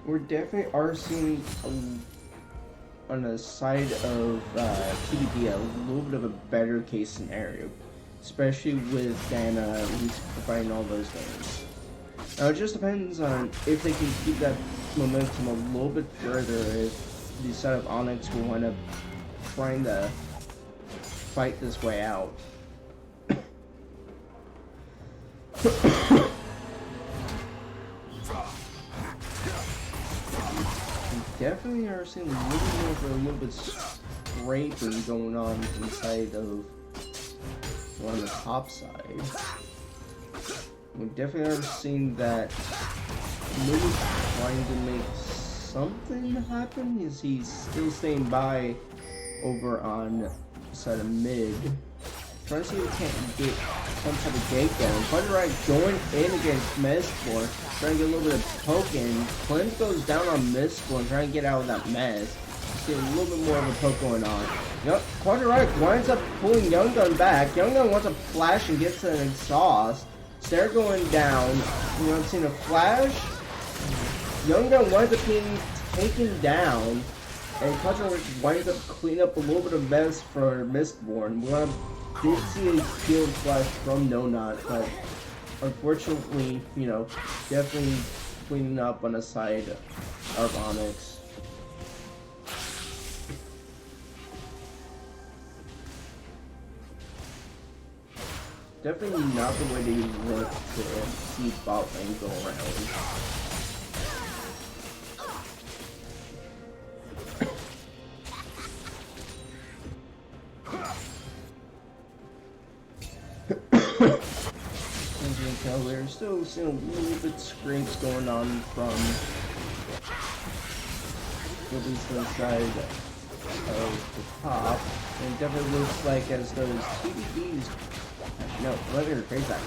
We definitely are seeing on the side of TBD a little bit of a better case scenario, especially with Dana at least providing all those games. Now it just depends on if they can keep that momentum a little bit further, if the side of ONYX will wind up trying to fight this way out. Definitely are seeing a little bit scraping going on inside of on the top side. We definitely are seeing that maybe trying to make something happen. Is he still staying by over on the side of mid? Trying to see if he can't get some type of gate down. Right going in against Mistborn, trying to get a little bit of poking. Clint goes down on Mistborn, trying to get out of that mess. See a little bit more of a poke going on. Yep, Quadratic winds up pulling Young Gun back. Young Gun wants a flash and gets an exhaust. Sarah going down. You know, I'm seeing a flash. Young Gun winds up being taken down. And Quadratic winds up cleaning up a little bit of mess for Mistborn. Did see a shield flash from No Not, but unfortunately, you know, definitely cleaning up on the side of ONYX. Definitely not the way that you want to see bot lane go around. We're still seeing a little bit of scrapes going on from at least the side of the top. And it definitely looks like as those TBDs, no, let me rephrase that.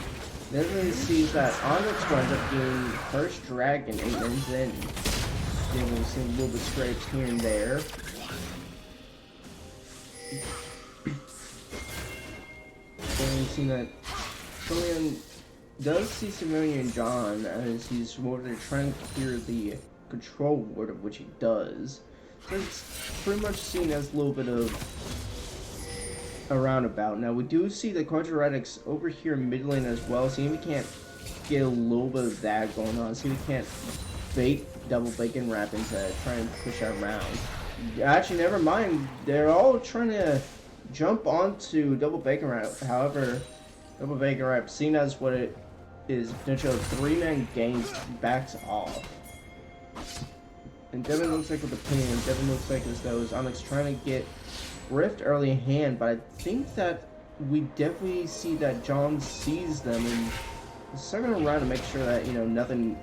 Definitely sees that ONYX winds up doing first dragon 8 minutes in. Then we've seen a little bit of scrapes here and there. Then we've seen that Cillian does see Civilian John as he's trying to clear the control ward, of which he does. So it's pretty much seen as a little bit of a roundabout. Now we do see the Quadratics over here mid lane as well. See if we can't get a little bit of that going on. See if we can't bait double bacon wrap into try and push that round. Actually, never mind. They're all trying to jump onto double bacon wrap. However, double bacon wrap, seen as what it is, potential 3-man games, backs off. And Devin looks like with the pin, Devin looks like as though ONYX trying to get Rift early in hand, but I think that we definitely see that John sees them and is circling around to make sure that, you know, nothing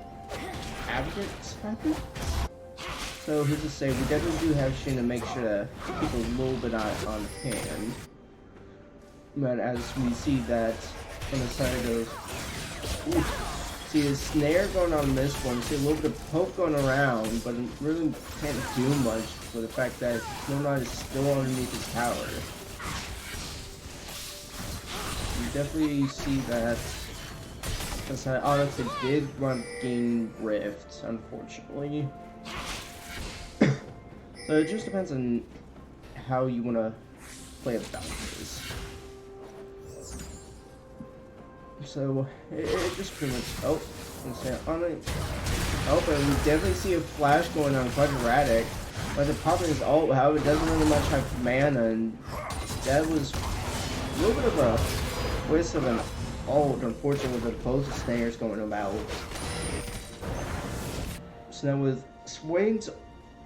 advocates happen. So who's to say, we definitely do have Shane to make sure to keep a little bit on hand. But as we see that on the side of, ooh, see a snare going on this one, see a little bit of poke going around, but it really can't do much for the fact that Snow Knight is still underneath his tower. You definitely see that ONYX did run gain Rift, unfortunately. So it just depends on how you want to play about this. So it just pretty much, oh, let's say ONYX. Oh, but we definitely see a flash going on Quadratic. But the popping his ult, however, it doesn't really much have mana, and that was a little bit of a waste of an ult, unfortunately, with both the snares going about. So now with swings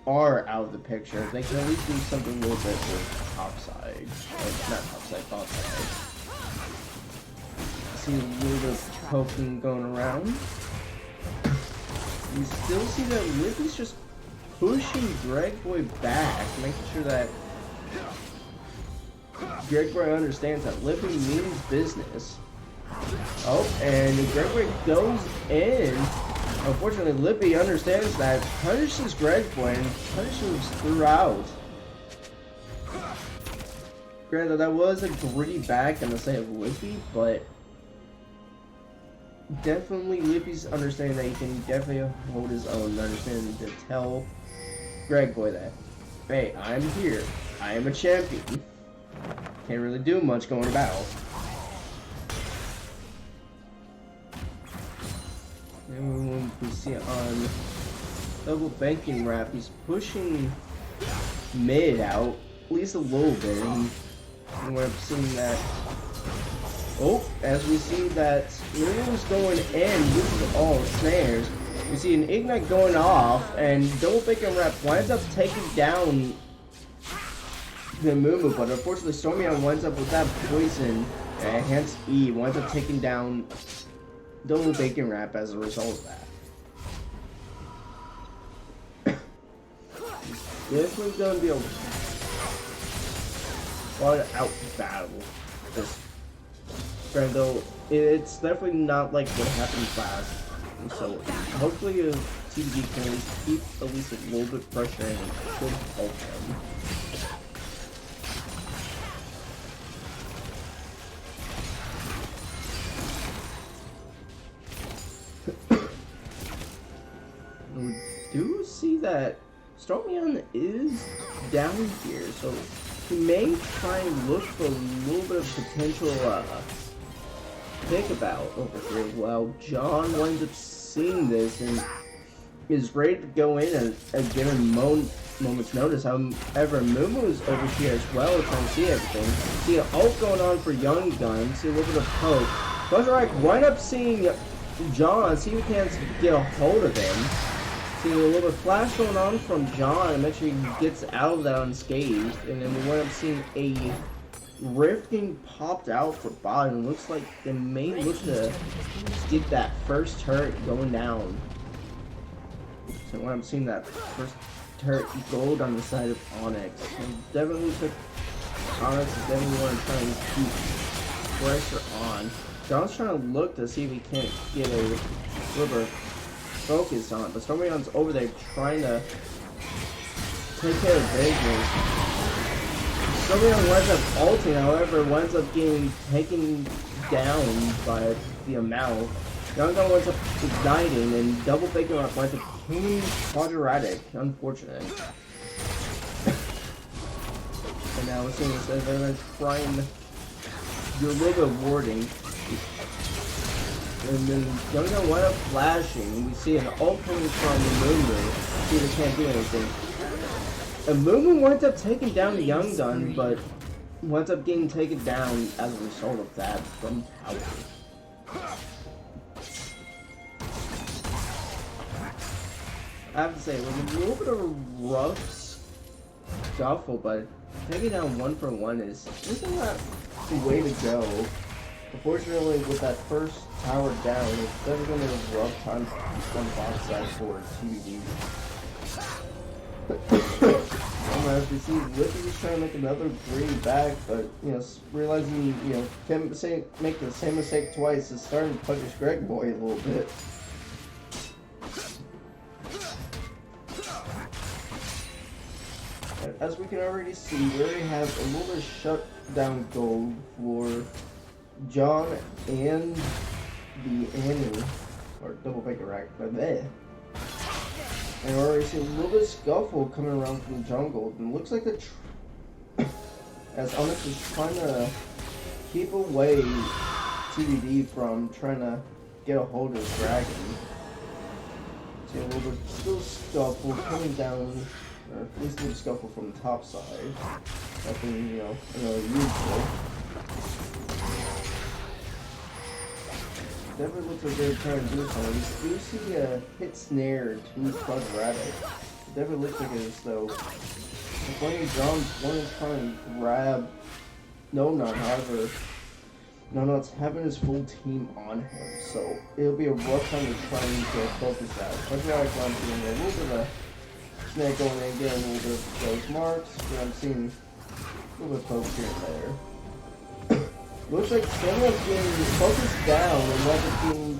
are out of the picture, they can at least do something a little bit with topside. Not topside, bottom. See a little bit of poking going around. You still see that Lippy's just pushing Gregboy back, making sure that Gregboy understands that Lippy means business. Oh, and Gregboy goes in. Unfortunately, Lippy understands that, punishes Gregboy and punishes throughout. Granted, that was a gritty back on the side of Lippy, but definitely Lippy's understanding that he can definitely hold his own, understanding to tell Gregboy that, hey, I'm here. I am a champion. Can't really do much going about. And we see it on double banking wrap, he's pushing mid out, at least a little bit, and we're seeing that. Oh, as we see that Miriam's going in, this is all snares. We see an Ignite going off, and double bacon wrap winds up taking down the Mumu, but unfortunately Stormyon winds up with that poison, and hence E winds up taking down double bacon wrap as a result of that. Definitely gonna be a out battle this round, though it's definitely not like what happened last. And so hopefully TBD can at least keep at least a little bit pressure and should help them. We do see that Stormyon is down here, so he may try and look for a little bit of potential pick about over here. While John winds up seeing this and is ready to go in at a given moment's notice. However, Mumu is over here as well, trying to see everything. See an ult going on for Young Gun. See a little bit of hope. Buzzarek wind up seeing John, see if he can get a hold of him. See a little bit of flash going on from John, and make sure he gets out of that unscathed. And then we wind up seeing a rift getting popped out for bot, and it looks like they may look to get that first turret going down. So when I'm seeing that first turret gold on the side of ONYX, and definitely looks like ONYX is definitely want to try and keep pressure on. John's trying to look to see if he can't get a little bit of focus on it, but Stormyon's over there trying to take care of business. Stormyon winds up ulting, however, winds up getting taken down by the amount. Young Gun winds up igniting, and double bacon winds up killing Quadratic. Unfortunate. And now we're seeing this as they're trying to do a little bit of warding. And then Young Gun winds up flashing. We see an ult coming from Mumu. See, they can't do anything. And Mumu winds up taking down the Young Gun, but winds up getting taken down as a result of that from tower. I have to say, it was a little bit of a rough scuffle, but taking down 1-for-1 isn't that the way to go. Unfortunately, with that first tower down, it's definitely going to be a rough time on the bot side for TBD. As we see, Lippy's trying to make another 3 back, but, you know, realizing, you know, can't make the same mistake twice is starting to punish Greg Boy a little bit. As we can already see, we already have a little bit of shutdown gold for John and the Annie, or double baker rack, but there. And we already see a little bit of scuffle coming around from the jungle, and it looks like as ONYX is trying to keep away TBD from trying to get a hold of the dragon. See a little bit still scuffle coming down. Or at least a little scuffle from the top side. Nothing, you know, unusual. Definitely looks like they're trying to do something. You do see a hit snare to Club Rabbit. It definitely looks like it as though Funny John's one is trying to grab No Nut, however, No Nut's having his full team on him, so it'll be a rough time to try and get focused out. Club Rabbit's doing a little bit of snake going in, getting a little bit of those marks, but I'm seeing a little bit of focus here and there. Looks like someone's getting focused down and not being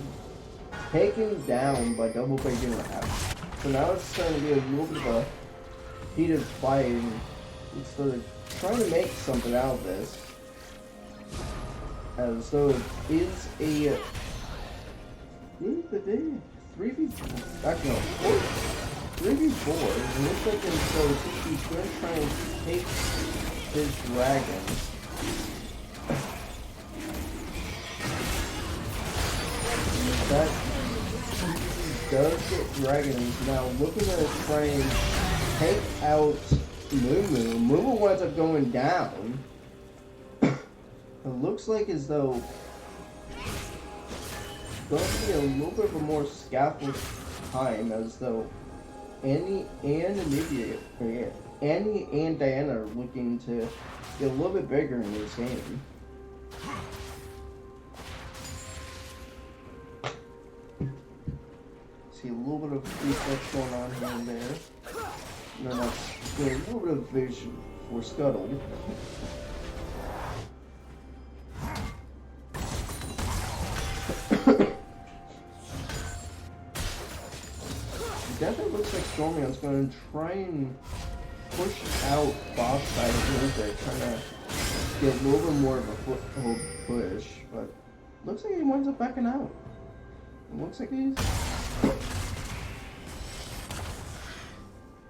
taken down by double bacon wrap. So now it's starting to be a little bit of a heated fight and sort of trying to make something out of this. As though it is a 3v4, actually no, 3v4, it looks like it's so he's going to try and take his dragon. That does get dragons. Now looking at try and take out Moo. Moo winds up going down. It looks like as though it's going to be a little bit of a more scaffold time, as though Annie and Diana are looking to get a little bit bigger in this game. See a little bit of reflex going on here and there. And then that's a little bit of vision for Scuttle. It definitely looks like Stormion's going to try and push out Bob's side a little bit, trying to get a little bit more of a foothold push, but looks like he winds up backing out. It looks like he's...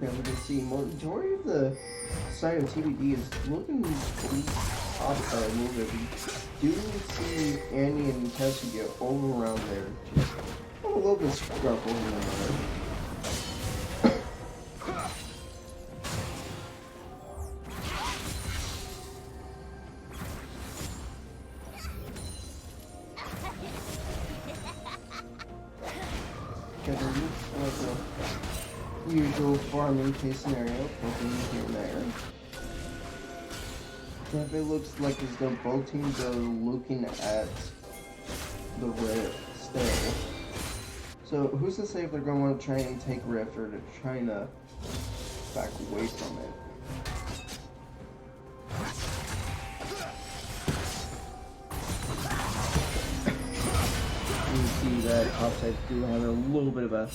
And we can see majority of the side of TBD is looking off a little bit. We do see Annie and Tessie get over around there. Just a little bit scruffle in there. Usual farming case scenario, poking here and there. Definitely looks like as though both teams are looking at the Rift still. So who's to say if they're going to want to try and take Rift or they're trying to back away from it? You see that Offside do have a little bit of a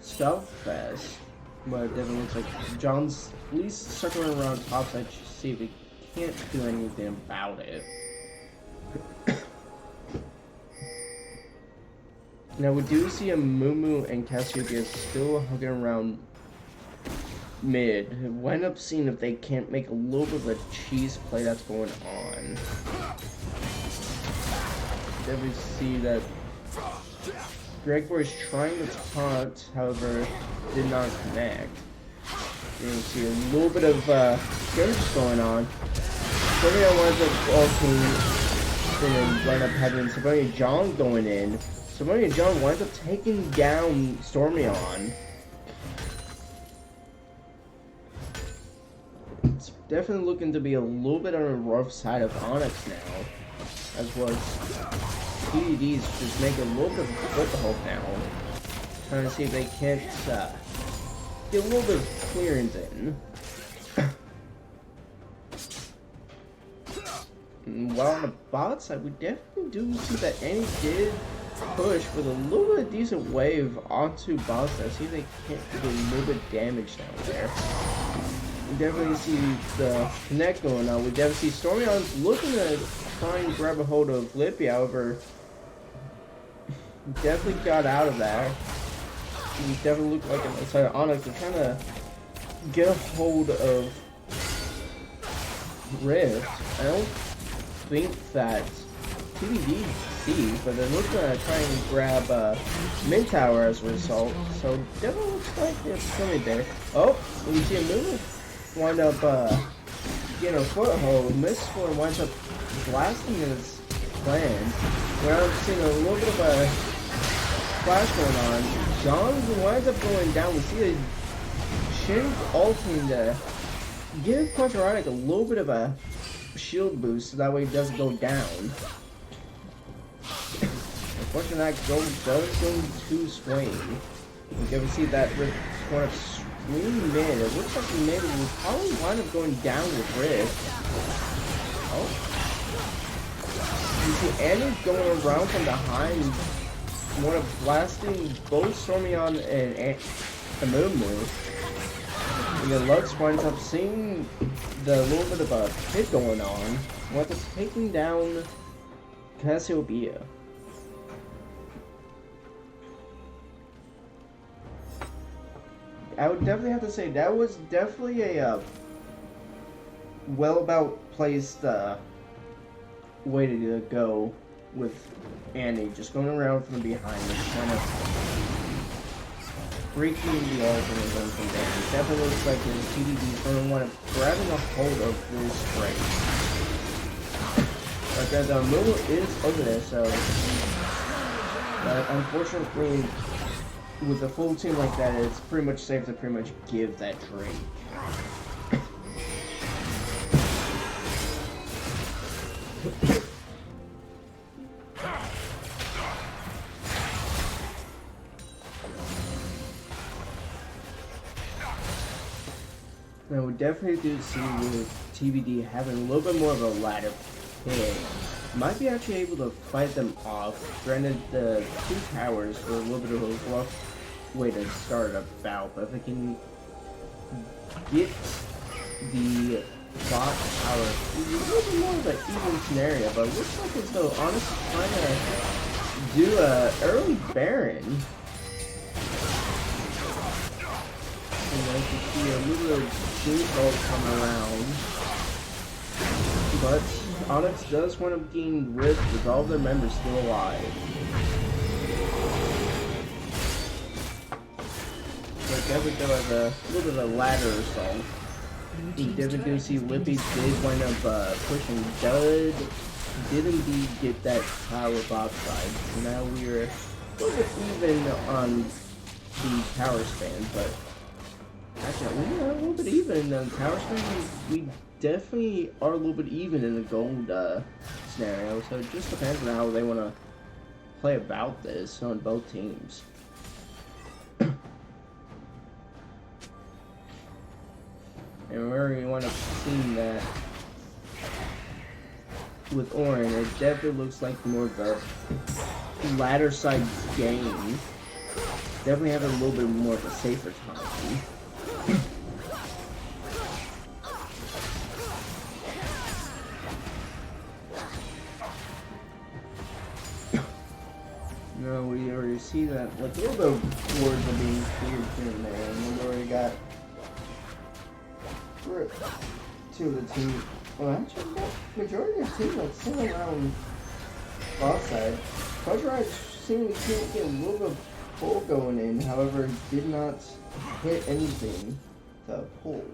stuff fest, but it definitely looks like John's at least circling around topside to see if he can't do anything about it. Now we do see a Moo and Cassiopeia still hugging around mid. We'll end up seeing if they can't make a little bit of a cheese play that's going on. Definitely see that Greg Boy is trying to taunt, however, did not connect. You can see a little bit of skirmish going on. Stormy winds up ulting and wind up having Sabrina John going in. Sabrina John winds up taking down Stormy on. It's definitely looking to be a little bit on the rough side of ONYX now, as well as TBD's just making a little bit of a foothold now, trying to see if they can't get a little bit of clearance in. While on the bot side, we definitely do see that Annie did push with a little bit of decent wave onto bot side. See if they can't do a little bit of damage down there. We definitely see the connect going on. We definitely see Stormy on looking to try and grab a hold of Lippy, however, definitely got out of that. He definitely looked like an outside ONYX to trying to get a hold of Rift. I don't think that TBD sees, but they're looking to try and grab mid tower as a result. So definitely looks like it's something there. Oh, we see a move. Wind up getting a foothold. Mistborn winds up blasting his plan. We're seeing a little bit of a flash going on. John winds up going down. We see a Shin ulting to give Quadratic a little bit of a shield boost so that way it doesn't go down. Unfortunately, that does go to Swain. You can see that Rift one of Swing mid. It looks like mid will probably wind up going down with Rift. Oh. You see Annie going around from behind, one of blasting both Stormyon and Amumu. And then Lux winds up seeing the little bit of a hit going on, winds up taking down Cassiopeia. I would definitely have to say that was definitely a well about placed way to go with Annie, just going around from behind and kind of breaking the altar and going from there. It definitely looks like his TBD is going to want to grabbing a hold of this strike. But the move is over there, so unfortunately, with a full team like that, it's pretty much safe to pretty much give that trade. Now we definitely do see with TBD having a little bit more of a ladder pick. Might be actually able to fight them off. Granted, the two towers were a little bit of a rough way to start a bout, but if they can get the bot tower, it's a little bit more of an even scenario, but it looks like as though honestly trying to do a early Baron. And I can see a little bit of Juice Bolt come around. But ONYX does want to gain Rift with all their members still alive. So definitely go as a little bit of a ladder assault. You definitely do see Lippy did wind up pushing Dud. Did indeed get that tower bot side. So now we're a little bit even on the tower span, but actually we're a little bit even on tower span. We definitely are a little bit even in the gold scenario, so it just depends on how they want to play about this on both teams. And we already want to see that with Orin, it definitely looks like more of a ladder side game. Definitely having a little bit more of a safer time. No, we already see that, like, a little bit of words are being cleared here and there, and we already got two of the team. Well, actually, the majority of the team, like, still around boss side. Quadratic seemingly can't get a little bit of pull going in, however, did not hit anything to pull.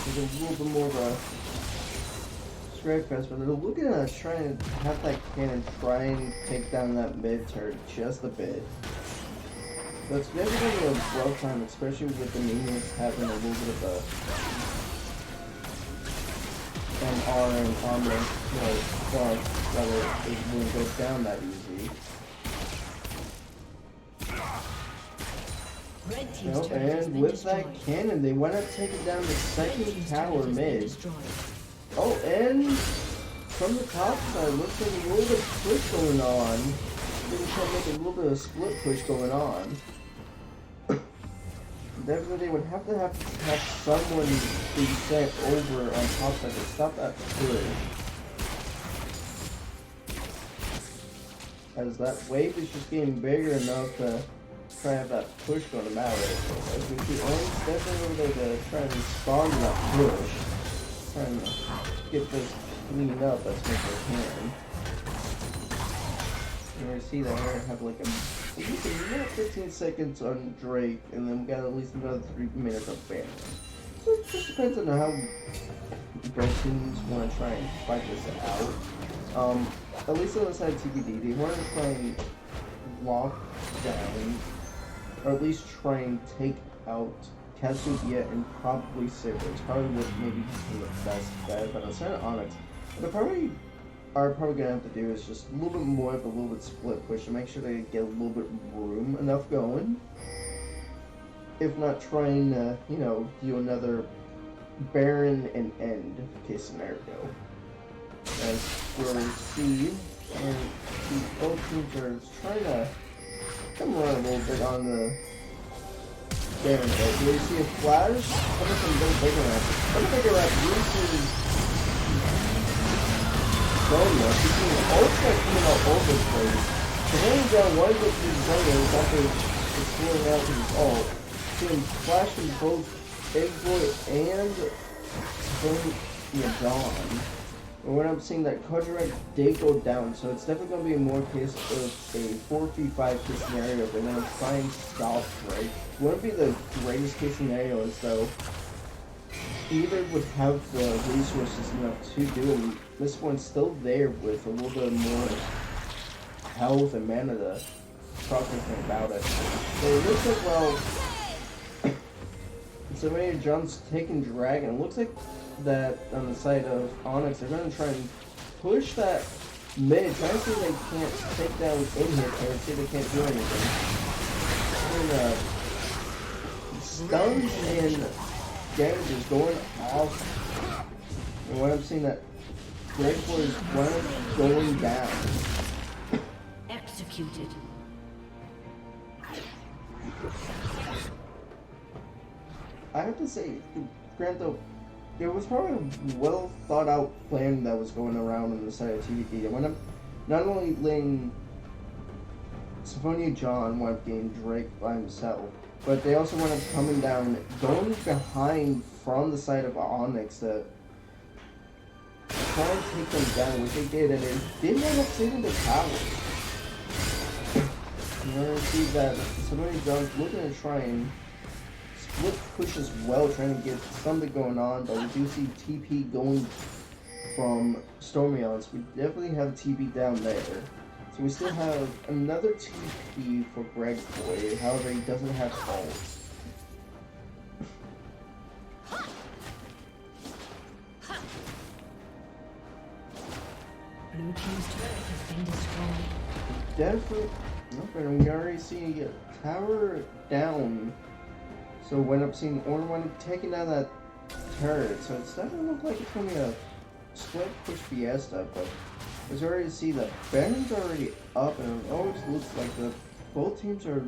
There's a little bit more of a strike fest, but they're looking at trying to have that cannon try and take down that mid turret just a bit. But it's never going to be a rough time, especially with the minions having a little bit of an R and armor, buff that it won't go down that easy. Red team's turret has And been with destroyed. that cannon, they went up taking down the Red second team's tower turret has been mid. destroyed. Oh, and from the top side, looks like a little bit of push going on. Maybe try to make a little bit of split push going on. Definitely, they would have to have someone be sent over on top side to stop that push. As that wave is just getting bigger enough to try to have that push going about it. As we see ONYX definitely over there to try and respond to that push. Trying to get this cleaned up as much as they can. And we see that we're gonna have like at least a minute 15 seconds on Drake, and then we got at least another 3 minutes of Baron. So it just depends on how both teams want to try and fight this out. At least on the side of TBD, they want to try and lock down, or at least try and take out Kazuya and probably Silver. It's probably what maybe the best bet, but on the side of ONYX, what they probably gonna have to do is just a little bit more of a little bit split push to make sure they get a little bit room enough going. If not, trying to, do another Baron and end case scenario. As we'll see, both teams are trying to come around a little bit on the Baron side. Do we see a flash? Coming from Little Bigger Rap. Little Bigger Rap uses Sonya. She's seeing an ultimate coming out over the place. The running down one of these Zonyas after pulling out his ult. Seeing flash from both Egg-Boy and Dawn. And when I'm seeing that Kodrak did go down, so it's definitely going to be more case of a 4v5 case scenario, but then try and stop Drake. Wouldn't be the greatest case scenario is though either would have the resources enough to do it. This one's still there with a little bit more health and mana to talk anything about it. So it looks like, well, so many John's taking Dragon. It looks like that on the side of ONYX, they're going to try and push that mid, try to see if they can't take down in here, or see if they can't do anything. And, stuns and damage is going off. And when I'm seeing that Greg is one going down. Executed. I have to say, Granto, it was probably a well thought out plan that was going around on the side of TBD. When I'm not only letting Symphonia John wind up getting Drake by himself, but they also wound up coming down, going behind from the side of ONYX to try and take them down, which they did, and it did end up saving the tower. You're going to see that Symphonia John's looking to try and split push as well, trying to get something going on, but we do see TP going from Stormion's. We definitely have TP down there. So we still have another TP for Greg Boy, however he doesn't have ult. Blue team's turret has been destroyed. Definitely, nope, and we already see a tower down. So we end up seeing Ornn taking down that turret. So it's definitely look like it's going to be a split push fiesta, but as already see that Baron's already up, and it always looks like the both teams are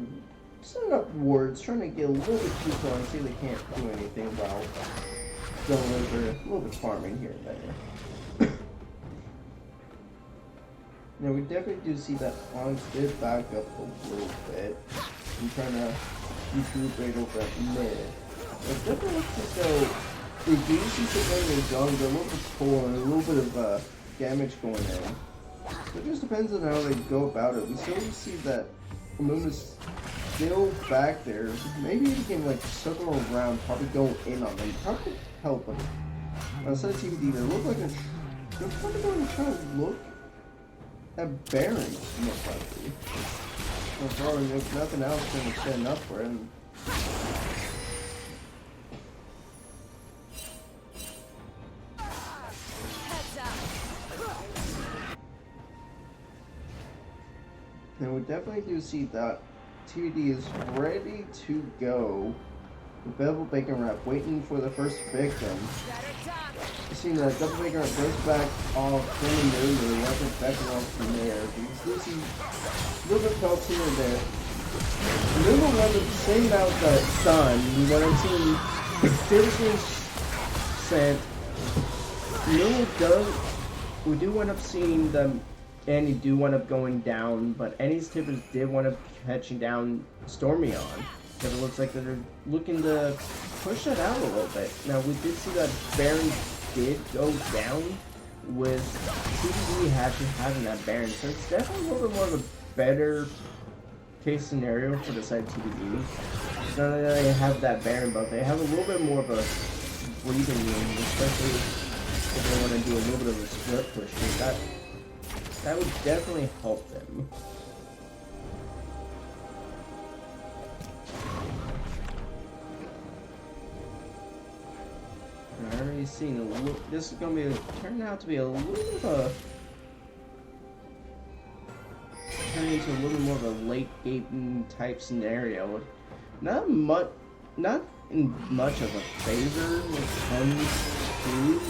setting up wards, trying to get a little bit too far and see if they can't do anything while going over a little bit farming here and there. Now we definitely do see that ONYX did back up a little bit and trying to recuperate over at mid. It definitely looks as though we do see Savannah and John go a little bit full and a little bit of damage going in. It just depends on how they go about it. We still see that Amuna's still back there. Maybe he can like circle around, probably go in on them, probably help them. Instead of TBD, they look like they're probably going to try to look at Baron, most likely. Or if nothing else, going to stand up for him. And we definitely do see that TBD is ready to go. The Bevel Bacon Wrap waiting for the first victim. You see that Double Bacon Wrap goes back off, then the weapon back off from there. You can see a little bit felt here and there. Remember when the same about the sun, when I'm seeing 15%, we do end up seeing them. Annie do wind up going down, but Annie's tippers did wind up catching down Stormy on. Because it looks like they're looking to push that out a little bit. Now, we did see that Baron did go down with TBD actually having that Baron. So it's definitely a little bit more of a better case scenario for the side of TBD. Now that they have that Baron buff, they have a little bit more of a breathing room, especially if they want to do a little bit of a split push. That would definitely help them. I've already seen a little. This is going to be turning out to be a little bit of a turning into a little more of a late game type scenario. Not in much of a favor when it comes to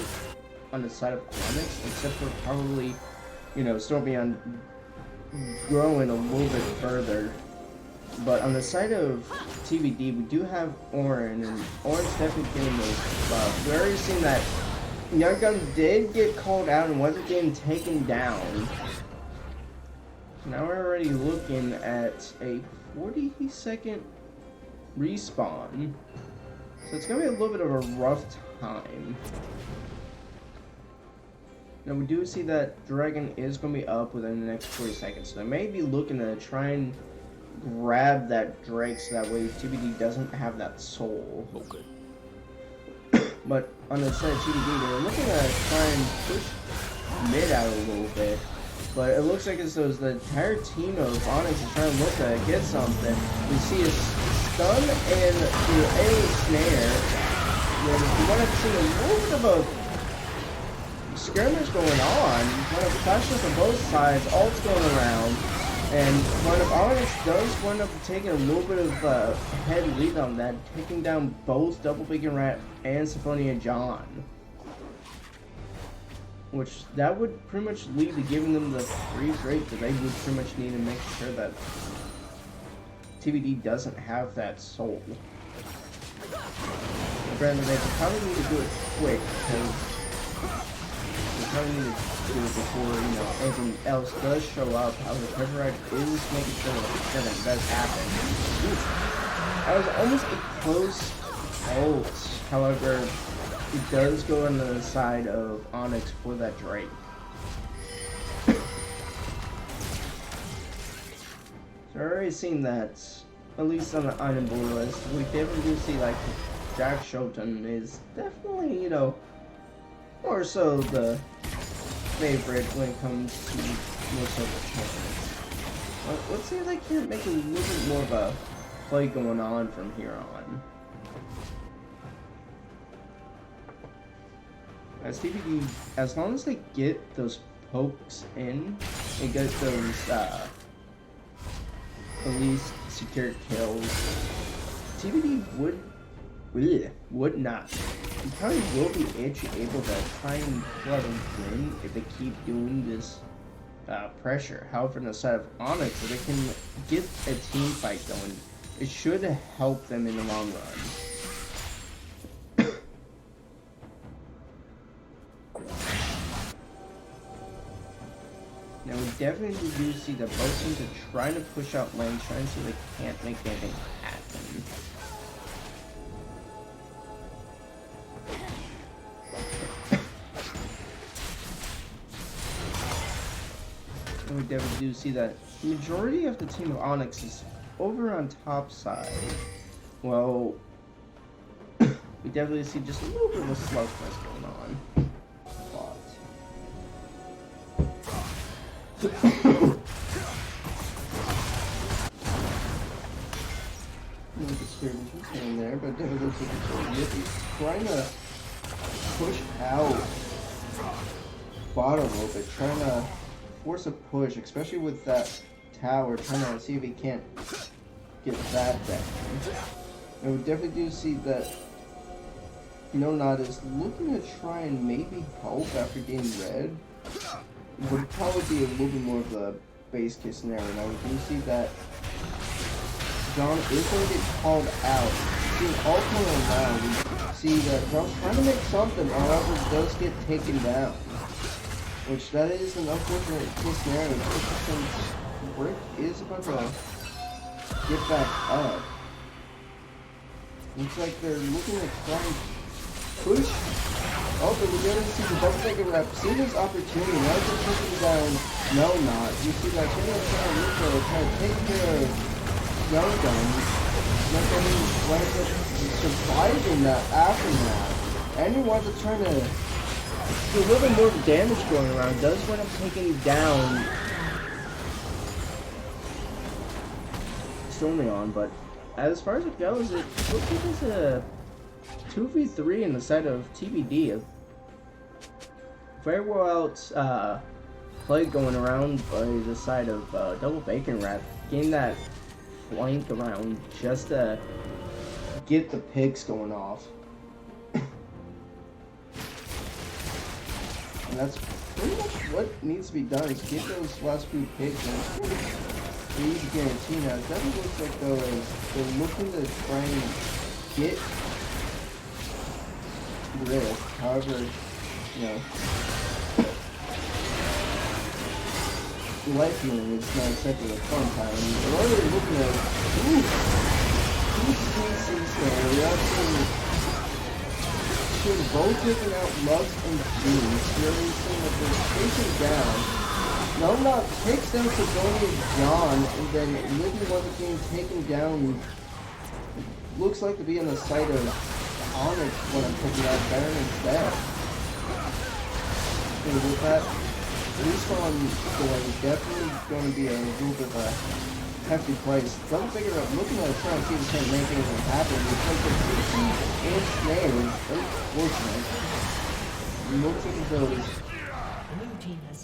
on the side of ONYX, except for probably, you know, Stormy on growing a little bit further. But on the side of TBD, we do have Orin, and Orin's definitely getting those buffs. We already seen that Young Gun did get called out and wasn't getting taken down. Now we're already looking at a 40-second respawn. So it's going to be a little bit of a rough time. Now we do see that Dragon is going to be up within the next 40 seconds. So they may be looking to try and grab that Drake so that way TBD doesn't have that soul. Okay. But on the side of TBD, they're looking to try and push mid out a little bit. But it looks like as though the entire team of ONYX is trying to look to get something. We see a stun and a snare. And we want to see a little bit of a skirmish going on. Kind of clashes on both sides, ults going around. And one of ONYX does wind up taking a little bit of head lead on that, taking down both Double Bacon Rat and Symphonia John. Which that would pretty much lead to giving them the freeze rate that they would pretty much need to make sure that TBD doesn't have that soul. Granted, they probably need to do it quick because they probably need to do it before, you know, anything else does show up. However, Pepperite is making sure that it does happen. Ooh. That was almost a close ult. However, it does go on the side of ONYX for that Drake. So I've already seen that, at least on the item board list, we definitely do see like Jack Shoten is definitely, you know, more so the favorite when it comes to most of the tournaments. Let's see if they can make a little bit more of a play going on from here on. As TBD, as long as they get those pokes in and get those at least secured kills, TBD would not. He probably will be able to try and let them win if they keep doing this pressure. However, on the side of ONYX, if they can get a team fight going, it should help them in the long run. Now we definitely do see that both teams are trying to push out lane, trying to see if they can't make anything happen. And we definitely do see that the majority of the team of ONYX is over on top side, well, we definitely see just a little bit of a slugfest going on. Little disturbances here and there, but definitely looks like it's trying to push out bottom a little bit, trying to force a push, especially with that tower, trying to see if he can't get that down. And we definitely do see that Not is looking to try and maybe help after getting red. Would probably be a little bit more of the base case scenario. Now we do see that John is going to get called out. Seeing all going around, we see that John's trying to make something, however, does get taken down. Which that is an unfortunate case scenario, since Rick is about to get back up. Looks like they're looking to try and push. Oh, but we're going to see the double take a rep. See this opportunity. Now they're pushing down. No, not. You see that Kingdom trying to take care of Young Gun. Not getting right up, surviving that aftermath. And you want to try to do a little bit more damage going around. Does wind up taking down Stormyon, but as far as it goes, it looks like it's a 2v3 in the side of TBD. Very well play going around by the side of Double Bacon Wrap, getting that flank around just to get the picks going off. And that's pretty much what needs to be done, is get those last few picks, and it's pretty easy guarantee now. It definitely looks like, though, as they're looking to try and get rid. However, life healing is not exactly a fun time. We're already looking at two species there. We actually should have both taken out Lux and Jeans. We're already seeing that they're chasing down. Not takes down Sidonia and John, and then Livy wasn't being taken down. Looks like to be on the side of ONYX when I'm picking out Baron instead. And with that, respawn going definitely going to be a little bit of a hefty price. Double figure up, looking at it, trying to see if they can't make anything happen. Because the CC and Snare is unfortunate. Looks like those.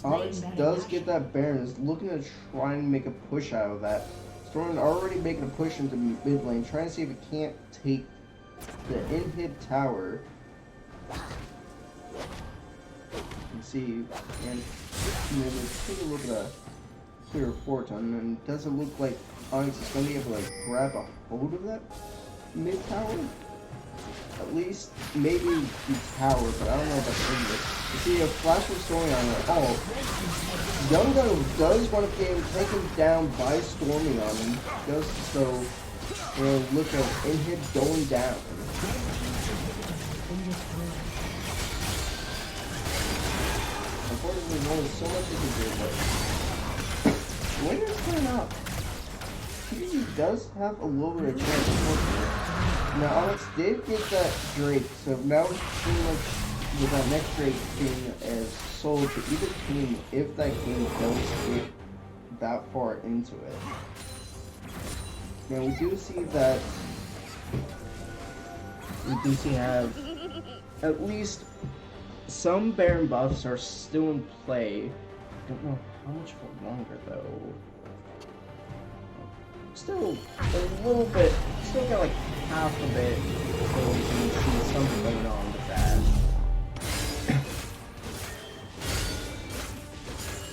ONYX does get that Baron, is looking to try and make a push out of that. Storm already making a push into mid lane, trying to see if it can't take the in-hit tower. You see, and let's take a look at a clear Fortune, and does it look like ONYX is going to be able to grab a hold of that mid tower? At least, maybe the tower, but I don't know about English. You see a flash of story on it. Oh, Young Gun does want to get taken down by Stormyon, and does so. We'll look at in-hit going down. Unfortunately, there's only so much you can do, but when it's coming up, TBD does have a little bit of chance. Now, ONYX did get that Drake, so now it's pretty much with that next Drake being as sold to either team if that game does get that far into it. Now we do see that have at least some Baron buffs are still in play. Don't know how much for longer though. Still a little bit, still got like half of it, so we can see something going on with that.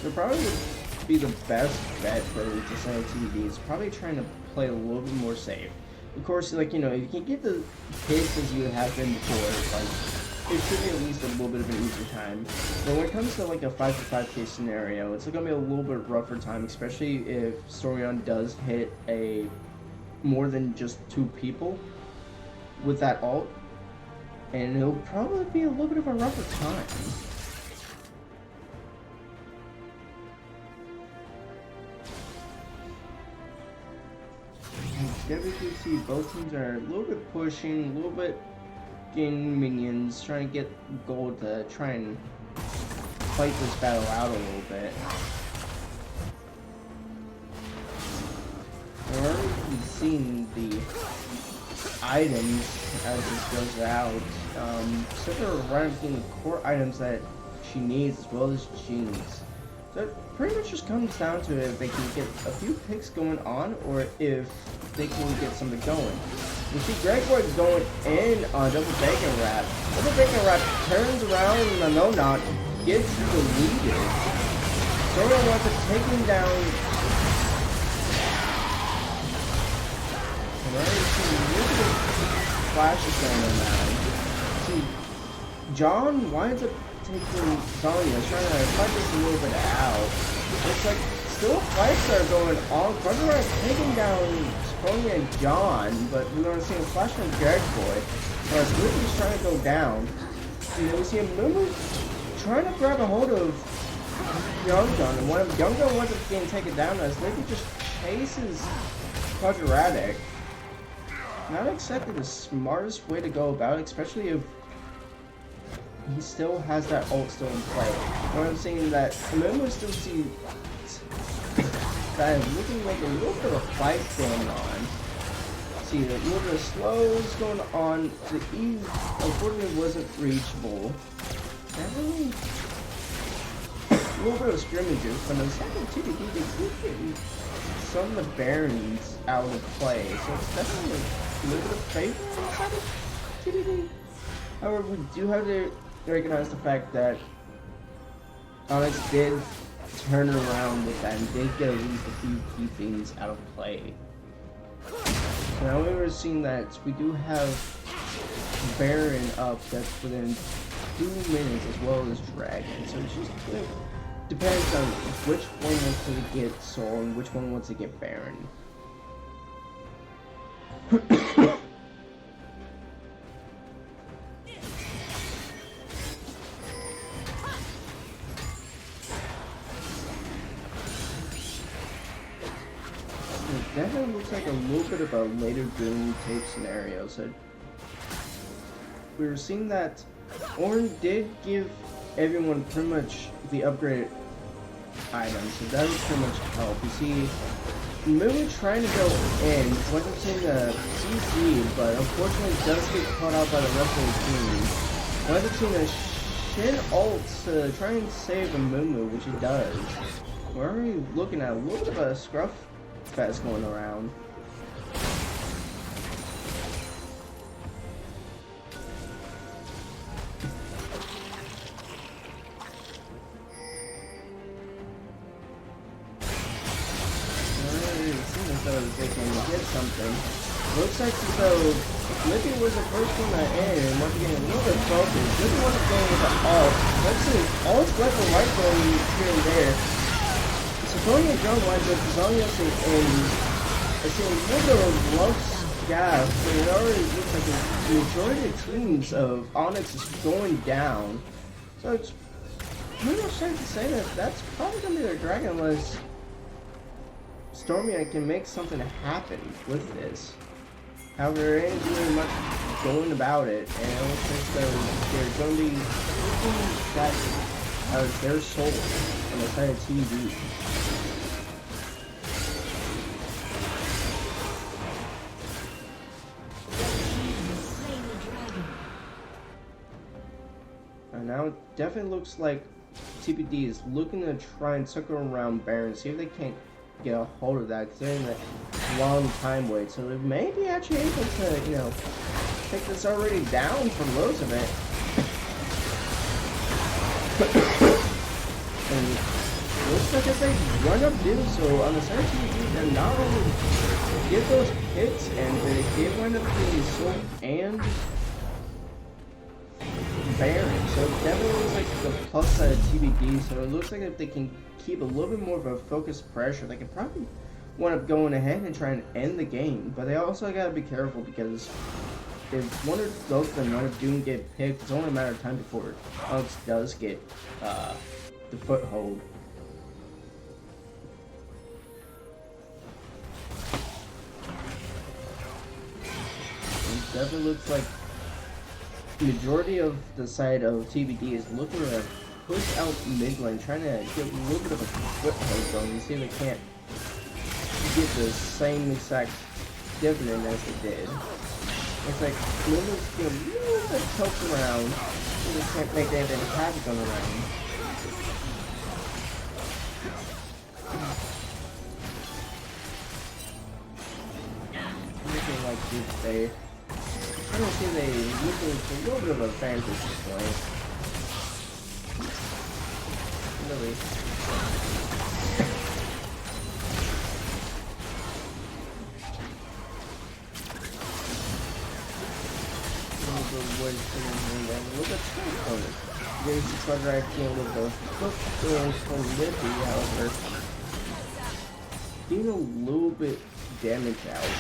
So probably would be the best bet for Disney TV is probably trying to play a little bit more safe. Of course, like, if you can get the hits as you have been before, like, it should be at least a little bit of an easier time. But when it comes to like a 5-5 case scenario, it's gonna be a little bit rougher time, especially if Stormyon does hit more than just 2 people with that ult, and it'll probably be a little bit of a rougher time. definitely see both teams are a little bit pushing, a little bit getting minions, trying to get gold to try and fight this battle out a little bit. We're already seeing the items as this goes out. Silver running getting the core items that she needs as well as Jeans. So it pretty much just comes down to if they can get a few picks going on or if they can get something going. You see Gregory going in on double bacon wrap. Double bacon wrap turns around and no not gets deleted. Zoro wants to take him down. And already see a little bit of flashes going on now. See, John winds up taking Sonya, trying to fight this a little bit out. Looks like still fights are going on. Gregory taking down Sonya and John, but we're going to see a flash from Greg Boy. As Lucky's trying to go down. And then we see him trying to grab a hold of Young Gun, and one of Young Gun winds up getting taken down as Lucky just chases Quadratic. Not exactly the smartest way to go about it, especially if he still has that ult still in play. What I'm saying that Momo still see that is looking like a little bit of a fight going on. See, a little bit of slows going on. The E unfortunately wasn't reachable. Definitely a little bit of scrimmages, but in the second TBD they did get some of the Barons out of play. So it's definitely a little bit of favor inside of TBD. However, we do have to recognize the fact that ONYX did turn around with that and did get at least a few key things out of play. So now we're seeing that we do have Baron up that's within 2 minutes as well as Dragon. So it's just depends on which one wants to get Soul and which one wants to get Baron. It definitely looks like a little bit of a later Doom tape scenario. So we were seeing that Orn did give everyone pretty much the upgraded items, so that would pretty much help. You see, Moon trying to go in, wasn't seeing the CC, but unfortunately does get caught out by the rest of the team. Wasn't seeing a Shin ult to try and save a Mumu, which he does. We're already looking at a little bit of a scruff fest going around. They can get something. Looks like as though Lippy was the first one to end, and once again a little bit focused. Lippy wasn't going with the ult. Let's see, ult's left and right going here and there. Sophronia and John winds up Zonya and I see a little bit of Lump's gas, but it already looks like the majority of teams of ONYX is going down. So it's pretty much safe to say that that's probably going to be their dragon unless Stormy can make something happen with this. However, there ain't really much going about it, and it looks like they're going to be looking that as their soul on the side of TV. And now it definitely looks like TBD is looking to try and circle around Baron, see if they can't get a hold of that, because they're in that long time wait, so they may be actually able to, you know, take this already down for most of it. And it looks like if they run up do so on the side of TV, then not only get those hits, and they did wind up getting Soul and Baron, so it definitely looks like the plus side of TBD, so it looks like if they can keep a little bit more of a focused pressure, they can probably wind up going ahead and try and end the game, but they also gotta be careful because if one or both of them wind up doing get picked, it's only a matter of time before ONYX does get the foothold. definitely looks like majority of the side of TBD is looking to push out mid lane, trying to get a little bit of a foothold going. You see they can't get the same exact dividend as they did. It's like Lulu's getting a little bit choked around. They just can't make anything havoc on the round. Looking like they I don't see they looking for a little bit of a advantage at this point. Really. Look at Trump on it. There's the quadric field of the foot from Libby, however, being a little bit damaged out.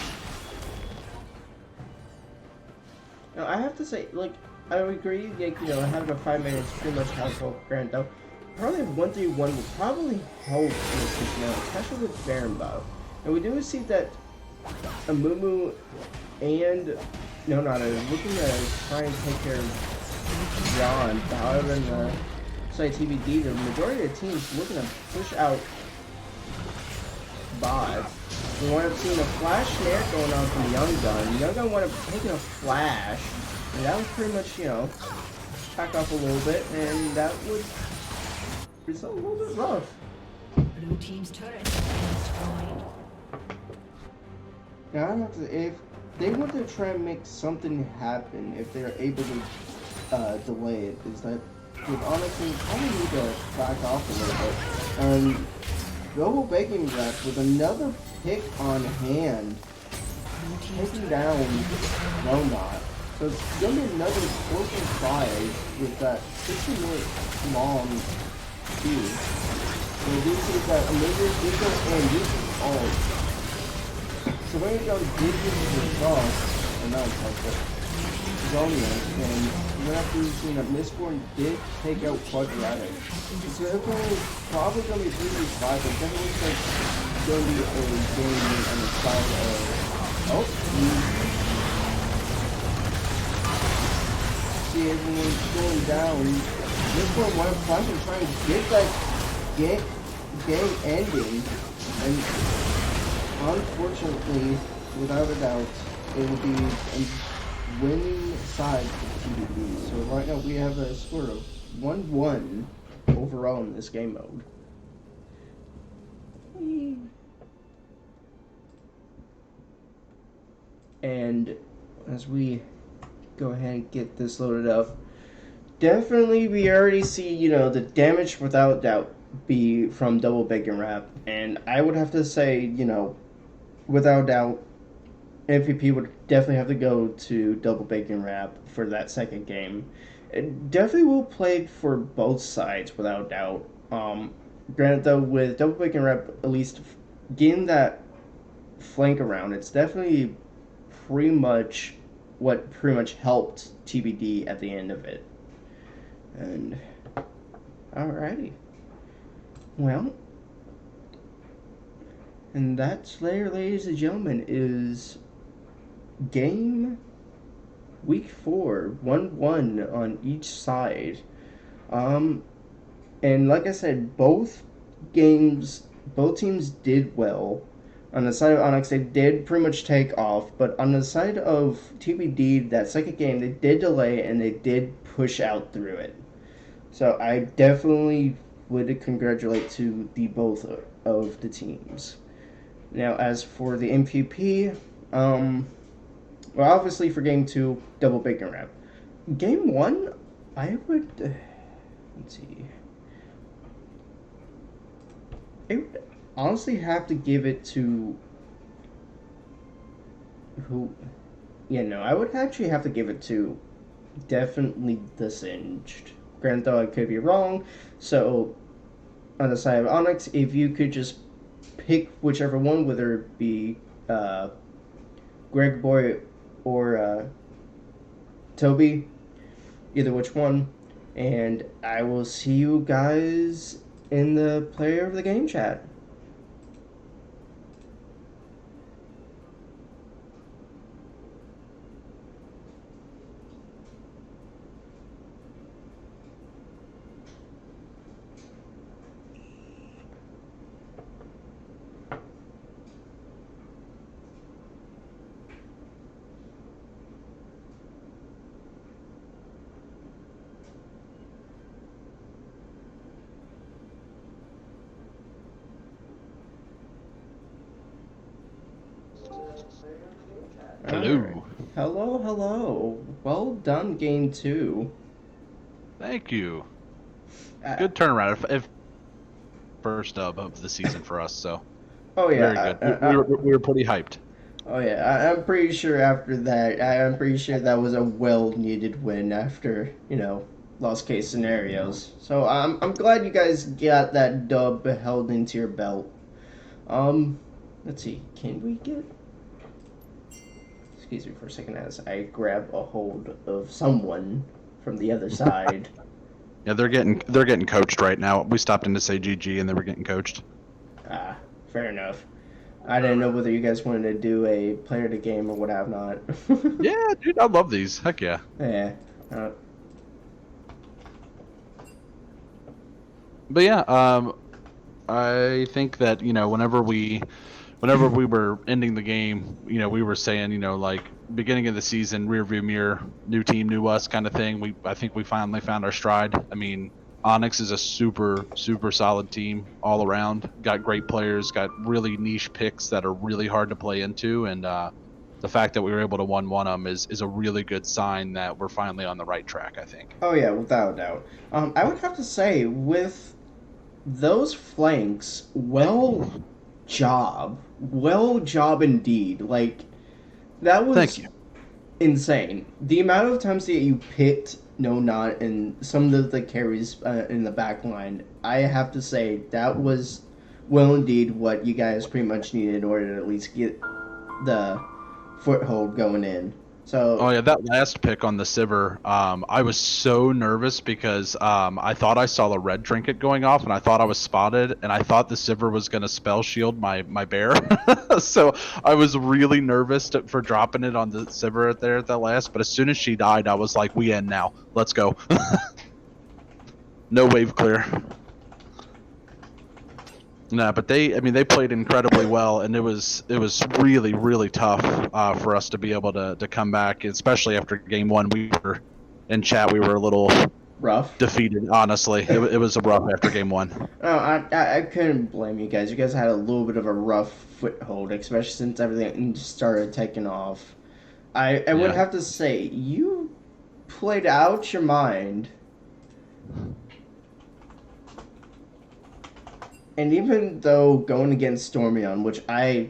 Now, I have to say, like, I would agree, like, you know, having a 5 minutes pretty much helpful, granted though. Probably 1-3-1 would probably help in this scenario, especially with Baron Bow. And we do see that Amumu and Nonata looking to try and take care of John. However, in the side TBD, the majority of the teams looking to push out bots. We wind up seeing a flash snare going on from Young Gun. Young Gun wound up taking a flash, and that was pretty much, you know, back off a little bit, and that would result a little bit rough. Blue team's turret has been destroyed. Now, I have to, if they want to try and make something happen, if they're able to delay it, is that with ONYX, we probably need to back off a little bit. Global Baking Rep with another pick on hand, taking down Ronot. So it's going to be another 4-5 with that 60-minute long queue. So we do see that Omega Digital and uses all. So we're going to go Digital to cross, or not cross, but Zonia, and we're going to have to see that Mistborn did take out Quadratic. So it's probably going to be 3v5, but definitely looks like it's going to be a game on the side of... See everyone's going down. Mistborn one of Flash and trying to get that game ending, and unfortunately, without a doubt, it will be a winning side for TBD. So right now we have a score of 1-1 overall in this game mode. And as we go ahead and get this loaded up, definitely we already see, you know, the damage without doubt be from Double Bacon Wrap. And I would have to say, you know, without doubt, MVP would definitely have to go to Double Bacon Wrap for that second game. It definitely will play for both sides without doubt. Granted though, with Double Bacon Wrap at least getting that flank around, it's definitely pretty much what pretty much helped TBD at the end of it. And alrighty. Well, and that, ladies and gentlemen, is game week 4, 1-1 on each side. And like I said, both teams did well. On the side of ONYX, they did pretty much take off, but on the side of TBD, that second game, they did delay and they did push out through it. So I definitely would congratulate to the both of the teams. Now, as for the MVP, well, obviously for game 2, Double Bacon Wrap. Game 1, I would, let's see, I would honestly have to give it to who, yeah, no, I would actually have to give it to definitely the Singed. Granted, though, I could be wrong, so on the side of ONYX, if you could just pick whichever one, whether it be Greg Boy or Toby, either which one, and I will see you guys in the player of the game chat. Alright. Hello. Hello, hello. Well done, game two. Thank you. Uh, Good turnaround. If first dub of the season for us, so oh yeah, very good. We were pretty hyped. oh yeah. I'm pretty sure after that, I'm pretty sure that was a well-needed win after lost case scenarios. So I'm glad you guys got that dub held into your belt. Um, let's see. Can we get? Excuse me for a second as I grab a hold of someone from the other side. Yeah, they're getting coached right now. We stopped in to say GG, and they were getting coached. Ah, fair enough. I didn't know whether you guys wanted to do a player to game or what have not. Yeah, dude, I love these. Heck yeah. Yeah. Uh, But yeah, I think that whenever we were ending the game, we were saying, like beginning of the season, rear view mirror, new team, new us kind of thing. I think we finally found our stride. I mean, ONYX is a super, super solid team all around. Got great players, got really niche picks that are really hard to play into, and the fact that we were able to 1-1 them is a really good sign that we're finally on the right track, I think. oh yeah, without a doubt. I would have to say with those flanks, well job indeed. Like that Thank was you. insane. The amount of times that you picked No Not and some of the carries in the back line, I have to say that was well indeed what you guys pretty much needed in order to at least get the foothold going in. Oh So, yeah, that last pick on the Sivir, I was so nervous because I thought I saw a red trinket going off, and I thought I was spotted, and I thought the Sivir was gonna spell shield my bear, so I was really nervous for dropping it on the Sivir there at that last. But as soon as she died, I was like, "We end now. Let's go." No wave clear. No, but I mean, they played incredibly well, and it was really really tough for us to be able to come back, especially after game one. We were in chat, we were a little rough. defeated. Honestly, it was a rough after game one. No, I couldn't blame you guys. You guys had a little bit of a rough foothold, especially since everything started taking off. I would Yeah. have to say, you played out your mind. And even though going against Stormion, which I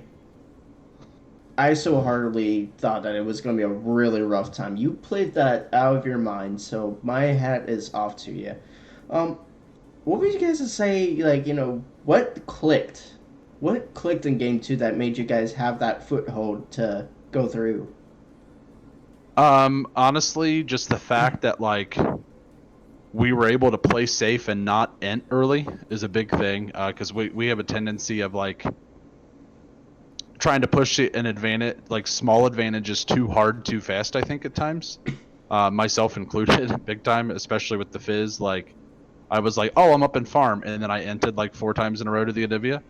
so heartily thought that it was going to be a really rough time, you played that out of your mind. So my hat is off to you. Um, what would you guys say? Like, what clicked? What clicked in game two that made you guys have that foothold to go through? Honestly, just the fact that like we were able to play safe and not ent early is a big thing because we have a tendency of like trying to push an advantage, like small advantages, too hard, too fast. I think at times, myself included, big time, especially with the fizz. Like I was like, oh, I'm up in farm, and then I entered like 4 times in a row to the Adivia.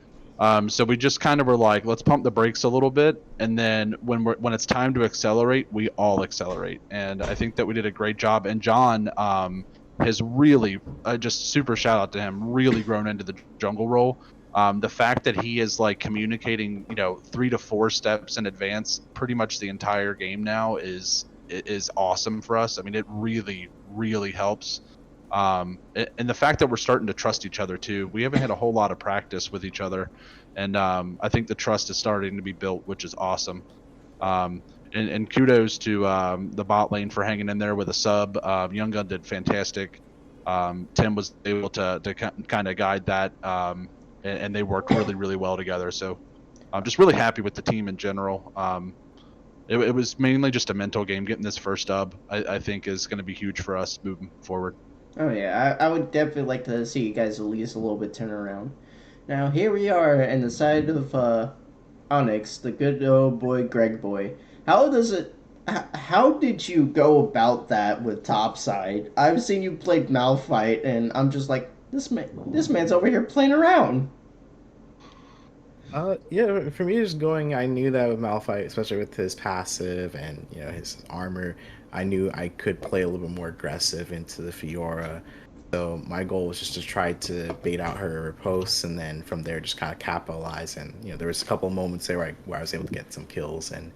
So we just kind of were like, let's pump the brakes a little bit, and then when it's time to accelerate, we all accelerate. And I think that we did a great job. And John has really, just super shout out to him, really grown into the jungle role. The fact that he is like communicating, 3 to 4 steps in advance, pretty much the entire game now is awesome for us. I mean, it really, really helps. And the fact that we're starting to trust each other too. We haven't had a whole lot of practice with each other, and I think the trust is starting to be built, which is awesome. And kudos to the bot lane for hanging in there with a sub. Young Gun did fantastic. Tim was able to kind of guide that, and they worked really really well together. So I'm just really happy with the team in general. It was mainly just a mental game. Getting this first dub, I think, is going to be huge for us moving forward. Oh yeah, I would definitely like to see you guys at least a little bit turn around. Now here we are in the side of Onyx, the good old boy Greg boy. How does it? How did you go about that with topside? I've seen you play Malphite, and I'm just like, this man's over here playing around. Yeah, for me, just going, I knew that with Malphite, especially with his passive and his armor, I knew I could play a little bit more aggressive into the Fiora. So my goal was just to try to bait out her posts, and then from there just kind of capitalize. And there was a couple of moments there where I was able to get some kills, and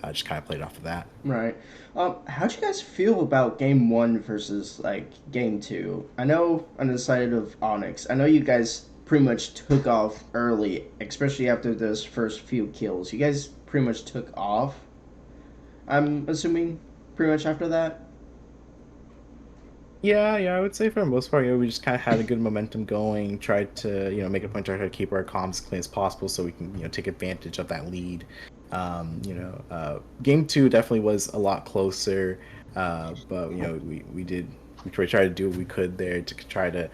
just kind of played off of that. Right. How'd you guys feel about game one versus like game two? I know on the side of Onyx, I know you guys pretty much took off early, especially after those first few kills. You guys pretty much took off. I'm assuming pretty much after that. Yeah, I would say for the most part, we just kind of had a good momentum going. Tried to, make a point to try to keep our comms as clean as possible, so we can, take advantage of that lead. Game two definitely was a lot closer, but we tried to do what we could there to try to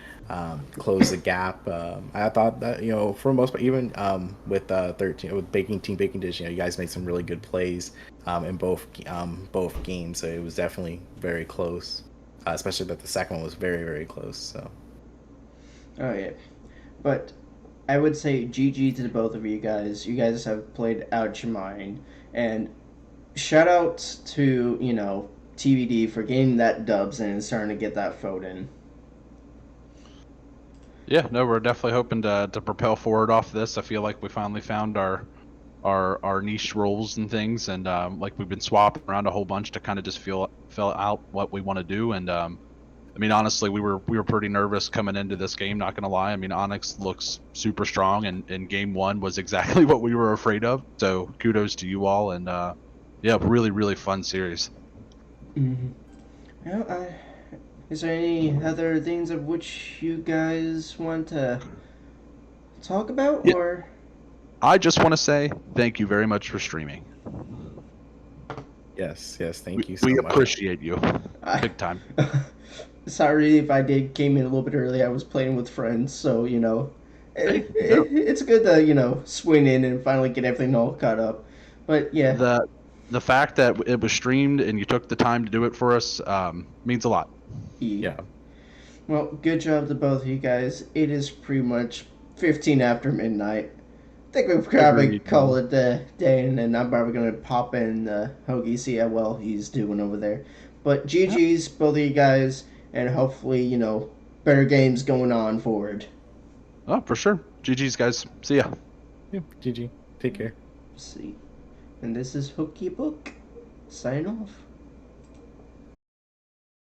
close the gap. I thought that for the most part, even with 13 with Baking Dish, you guys made some really good plays in both games. So it was definitely very close. Especially that the second one was very, very close. So. Oh yeah, but I would say GG to the both of you guys. You guys have played out your mind, and shout out to TBD for getting that dubs and starting to get that vote in. Yeah, no, we're definitely hoping to propel forward off this. I feel like we finally found our niche roles and things, and like we've been swapping around a whole bunch to kind of just fill out what we want to do. And I mean, honestly, we were pretty nervous coming into this game, not gonna lie. I mean, Onyx looks super strong, and game one was exactly what we were afraid of. So kudos to you all, and yeah, really, really fun series. Mm-hmm. Well, is there any other things of which you guys want to talk about, Yeah. or? I just want to say thank you very much for streaming. Yes, thank you so We much. appreciate you, big time. Sorry if I came in a little bit early. I was playing with friends, so it's good to swing in and finally get everything all caught up. But yeah, The fact that it was streamed and you took the time to do it for us means a lot. Yeah. Well, good job to both of you guys. It is pretty much 15 after midnight. I think we'll probably Agreed. call it a day, and then I'm probably gonna pop in Hoagie, see how well he's doing over there. But GG's both of you guys, and hopefully better games going on forward. Oh, for sure. GG's, guys. See ya. Yeah, GG. Take care. See, and this is Hookie Book. Sign off.